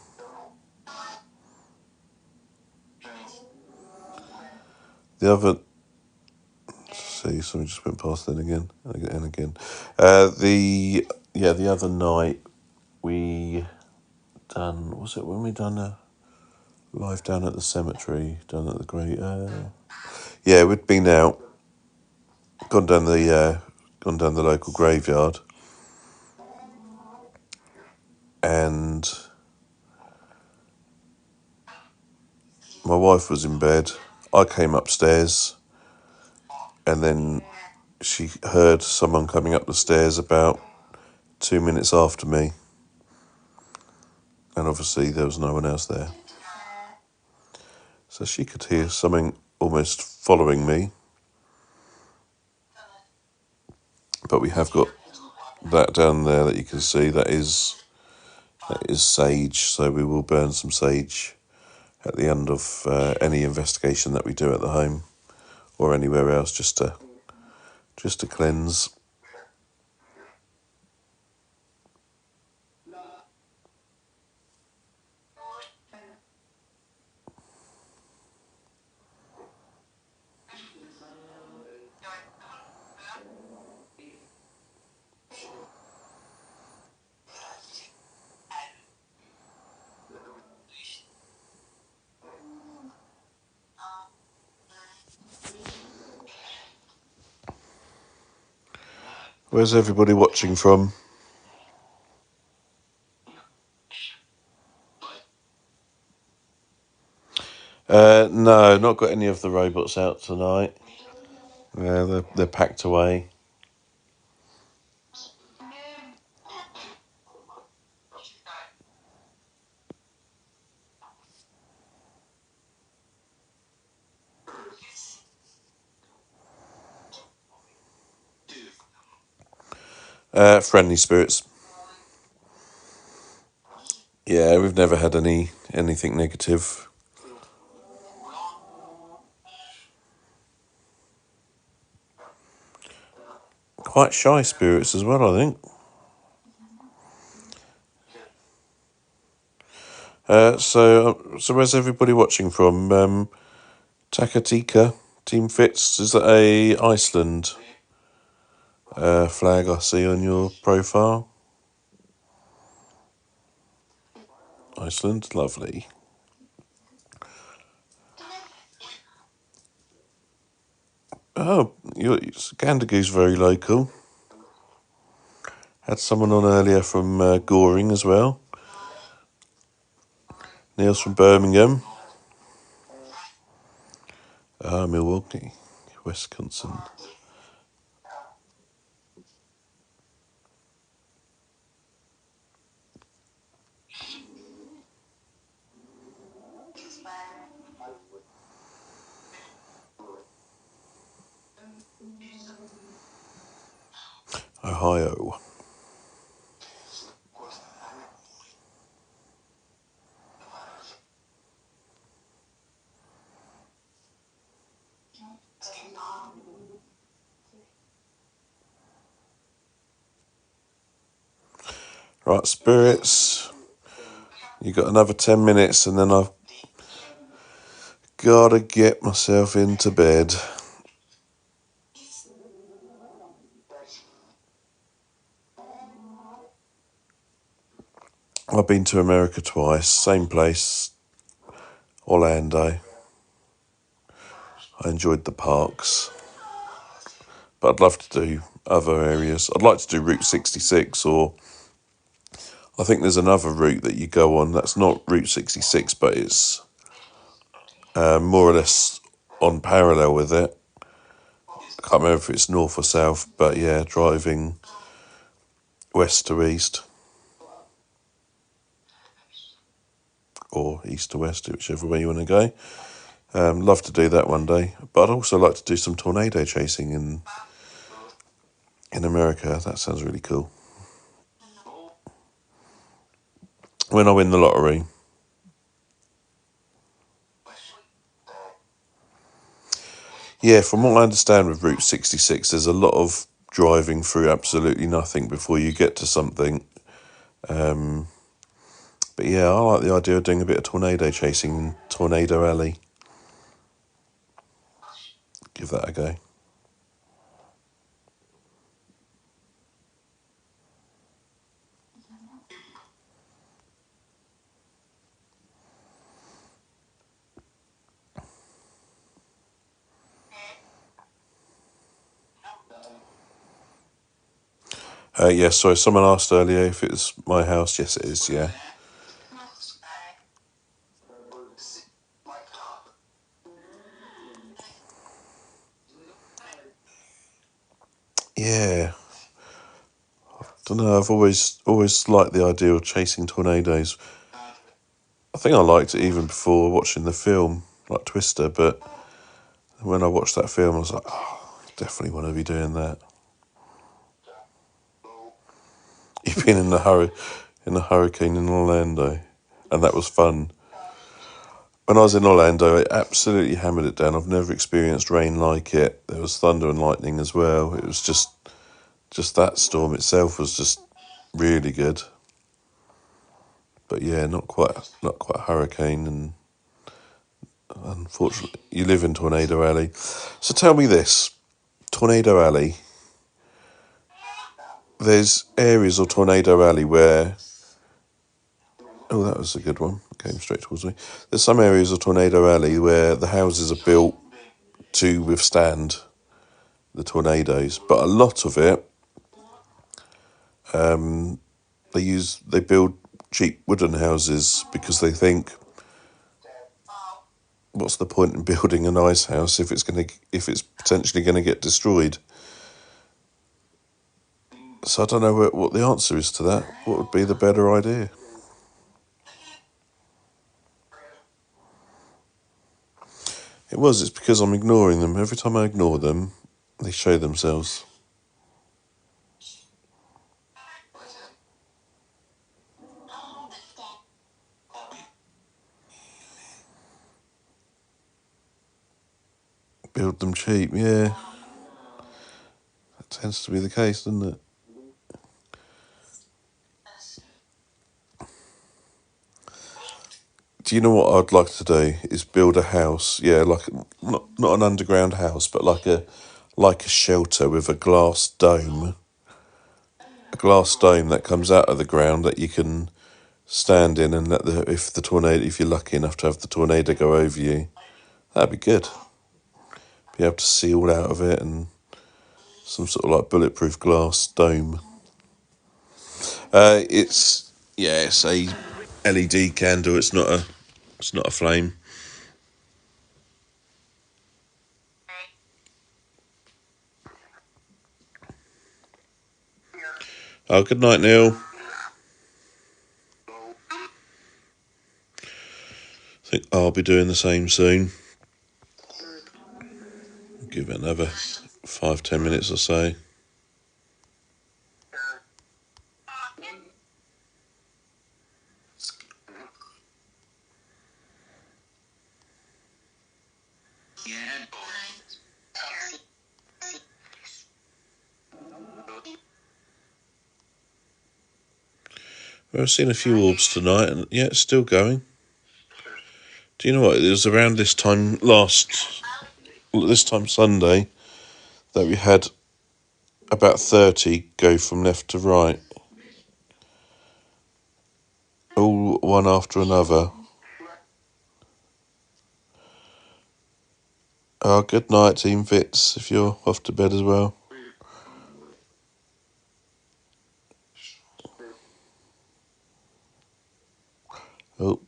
the other, see, something just went past then again and again. The other night we done, was it when we done a live down at the cemetery, down at the great, yeah, we'd been out, gone down the local graveyard, and my wife was in bed. I came upstairs, and then she heard someone coming up the stairs about 2 minutes after me, and obviously there was no one else there. So she could hear something almost following me, but we have got that down there that you can see. That is sage, so we will burn some sage at the end of any investigation that we do at the home or anywhere else, just to cleanse. Where's everybody watching from? No, not got any of the robots out tonight. Yeah, they're packed away. Friendly spirits. Yeah, we've never had anything negative. Quite shy spirits as well, I think. So where's everybody watching from? Takatika, Team Fitz, is that a Iceland flag I see on your profile? Iceland, lovely. Oh, Gandagoo's very local. Had someone on earlier from Goring as well. Neil's from Birmingham. Milwaukee, Wisconsin. Ohio. Right, spirits. You got another 10 minutes and then I've gotta get myself into bed. I've been to America twice, same place, Orlando. I enjoyed the parks, but I'd love to do other areas. I'd like to do Route 66, or I think there's another route that you go on that's not Route 66, but it's more or less on parallel with it. I can't remember if it's north or south, but yeah, driving west to east, or east to west, whichever way you want to go. Love to do that one day, but I'd also like to do some tornado chasing in America. That sounds really cool. When I win the lottery. Yeah, from what I understand with Route 66, there's a lot of driving through absolutely nothing before you get to something. But yeah, I like the idea of doing a bit of tornado chasing in Tornado Alley. Give that a go. Yeah, sorry, someone asked earlier if it was my house. Yes, it is, yeah. Yeah. Don't know, I've always liked the idea of chasing tornadoes. I think I liked it even before watching the film, like Twister, but when I watched that film I was like, oh, I definitely want to be doing that. You've been in a hurricane in Orlando, and that was fun. When I was in Orlando, it absolutely hammered it down. I've never experienced rain like it. There was thunder and lightning as well. It was just that storm itself was just really good. But yeah, not quite hurricane, and unfortunately, you live in Tornado Alley. So tell me this, Tornado Alley. There's areas of Tornado Alley where, oh, that was a good one. It came straight towards me. There's some areas of Tornado Alley where the houses are built to withstand the tornadoes, but a lot of it, they build cheap wooden houses because they think, what's the point in building a nice house if it's potentially gonna get destroyed? So I don't know what the answer is to that. What would be the better idea? It's because I'm ignoring them. Every time I ignore them, they show themselves. Build them cheap, yeah. That tends to be the case, doesn't it? Do you know what I'd like to do? Is build a house, yeah, like not an underground house, but like a shelter with a glass dome that comes out of the ground that you can stand in, and if you're lucky enough to have the tornado go over you, that'd be good. Be able to see all out of it, and some sort of like bulletproof glass dome. It's a LED candle. It's not a flame. Oh, good night, Neil. I think I'll be doing the same soon. Give it another 5-10 minutes or so. Well, I've seen a few orbs tonight, and yeah, it's still going. Do you know what? It was around this time Sunday, that we had about 30 go from left to right, all one after another. Oh, good night, Team Fitz, if you're off to bed as well. Oh,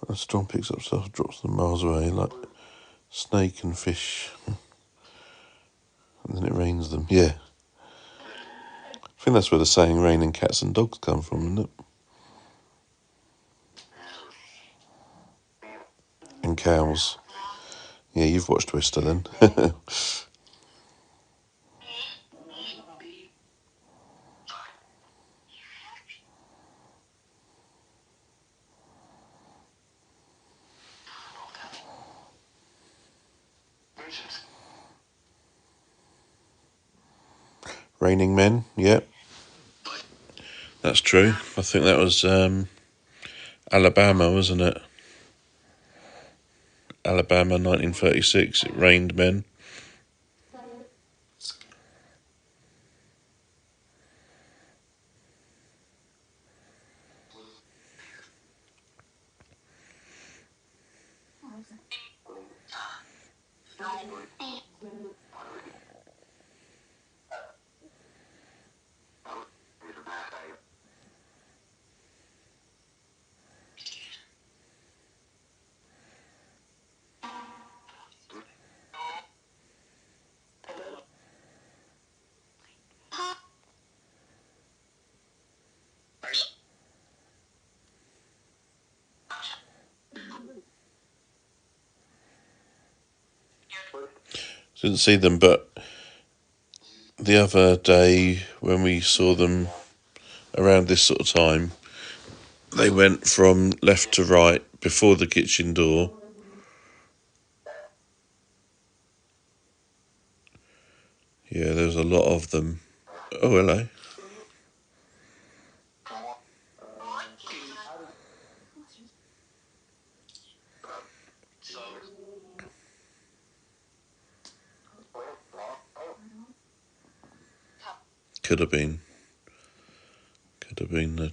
a storm picks up stuff, drops them miles away, like snake and fish, and then it rains them. Yeah. I think that's where the saying raining cats and dogs come from, isn't it? And cows. Yeah, you've watched Twister then. Raining Men, yeah. That's true. I think that was Alabama, wasn't it? Alabama, 1936. It rained men. Didn't see them, but the other day when we saw them around this sort of time, they went from left to right before the kitchen door. Yeah, there was a lot of them. Oh, hello. Could have been. Could have been the...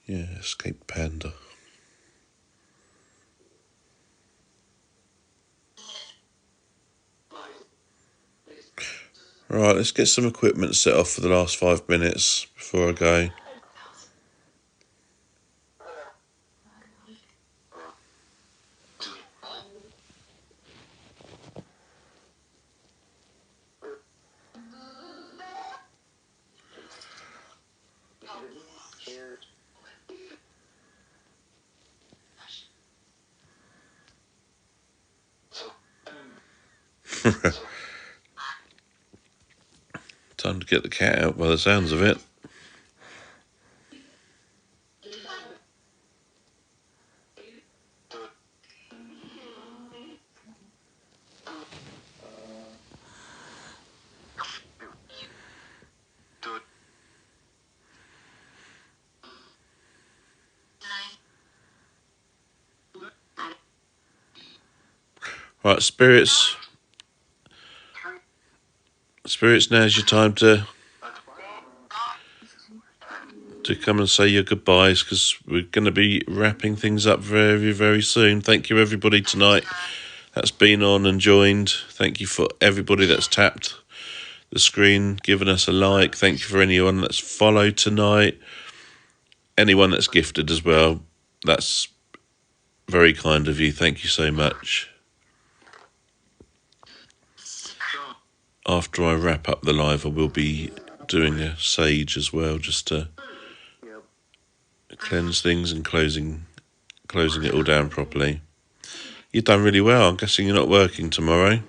Yeah, escaped panda. Right, let's get some equipment set off for the last 5 minutes before I go. Time to get the cat out by the sounds of it. Right, Spirits. Spirits, now's your time to come and say your goodbyes, because we're going to be wrapping things up very, very soon. Thank you, everybody, tonight that's been on and joined. Thank you for everybody that's tapped the screen, given us a like. Thank you for anyone that's followed tonight. Anyone that's gifted as well. That's very kind of you. Thank you so much. After I wrap up the live, I will be doing a sage as well, just to cleanse things and closing it all down properly. You've done really well. I'm guessing you're not working tomorrow.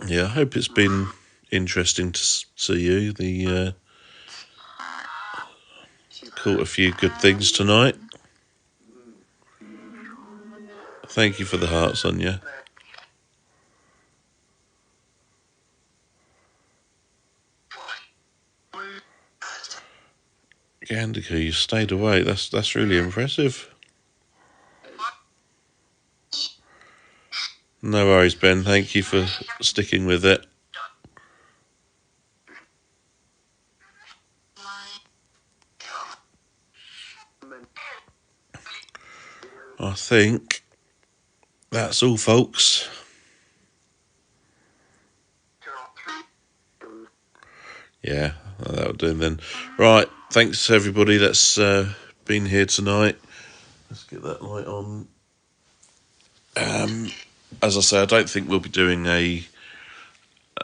Yeah, I hope it's been interesting to see you. Caught a few good things tonight. Thank you for the heart, Sonia. Gandika, you stayed awake. That's really impressive. No worries, Ben. Thank you for sticking with it. I think that's all, folks. Yeah, that'll do then. Right, thanks to everybody that's been here tonight. Let's get that light on. As I say, I don't think we'll be doing a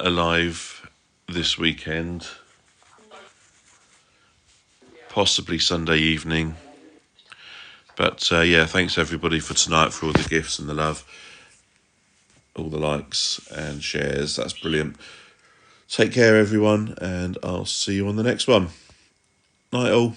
live this weekend. Possibly Sunday evening. But yeah, thanks everybody for tonight, for all the gifts and the love, all the likes and shares. That's brilliant. Take care, everyone, and I'll see you on the next one. Night all.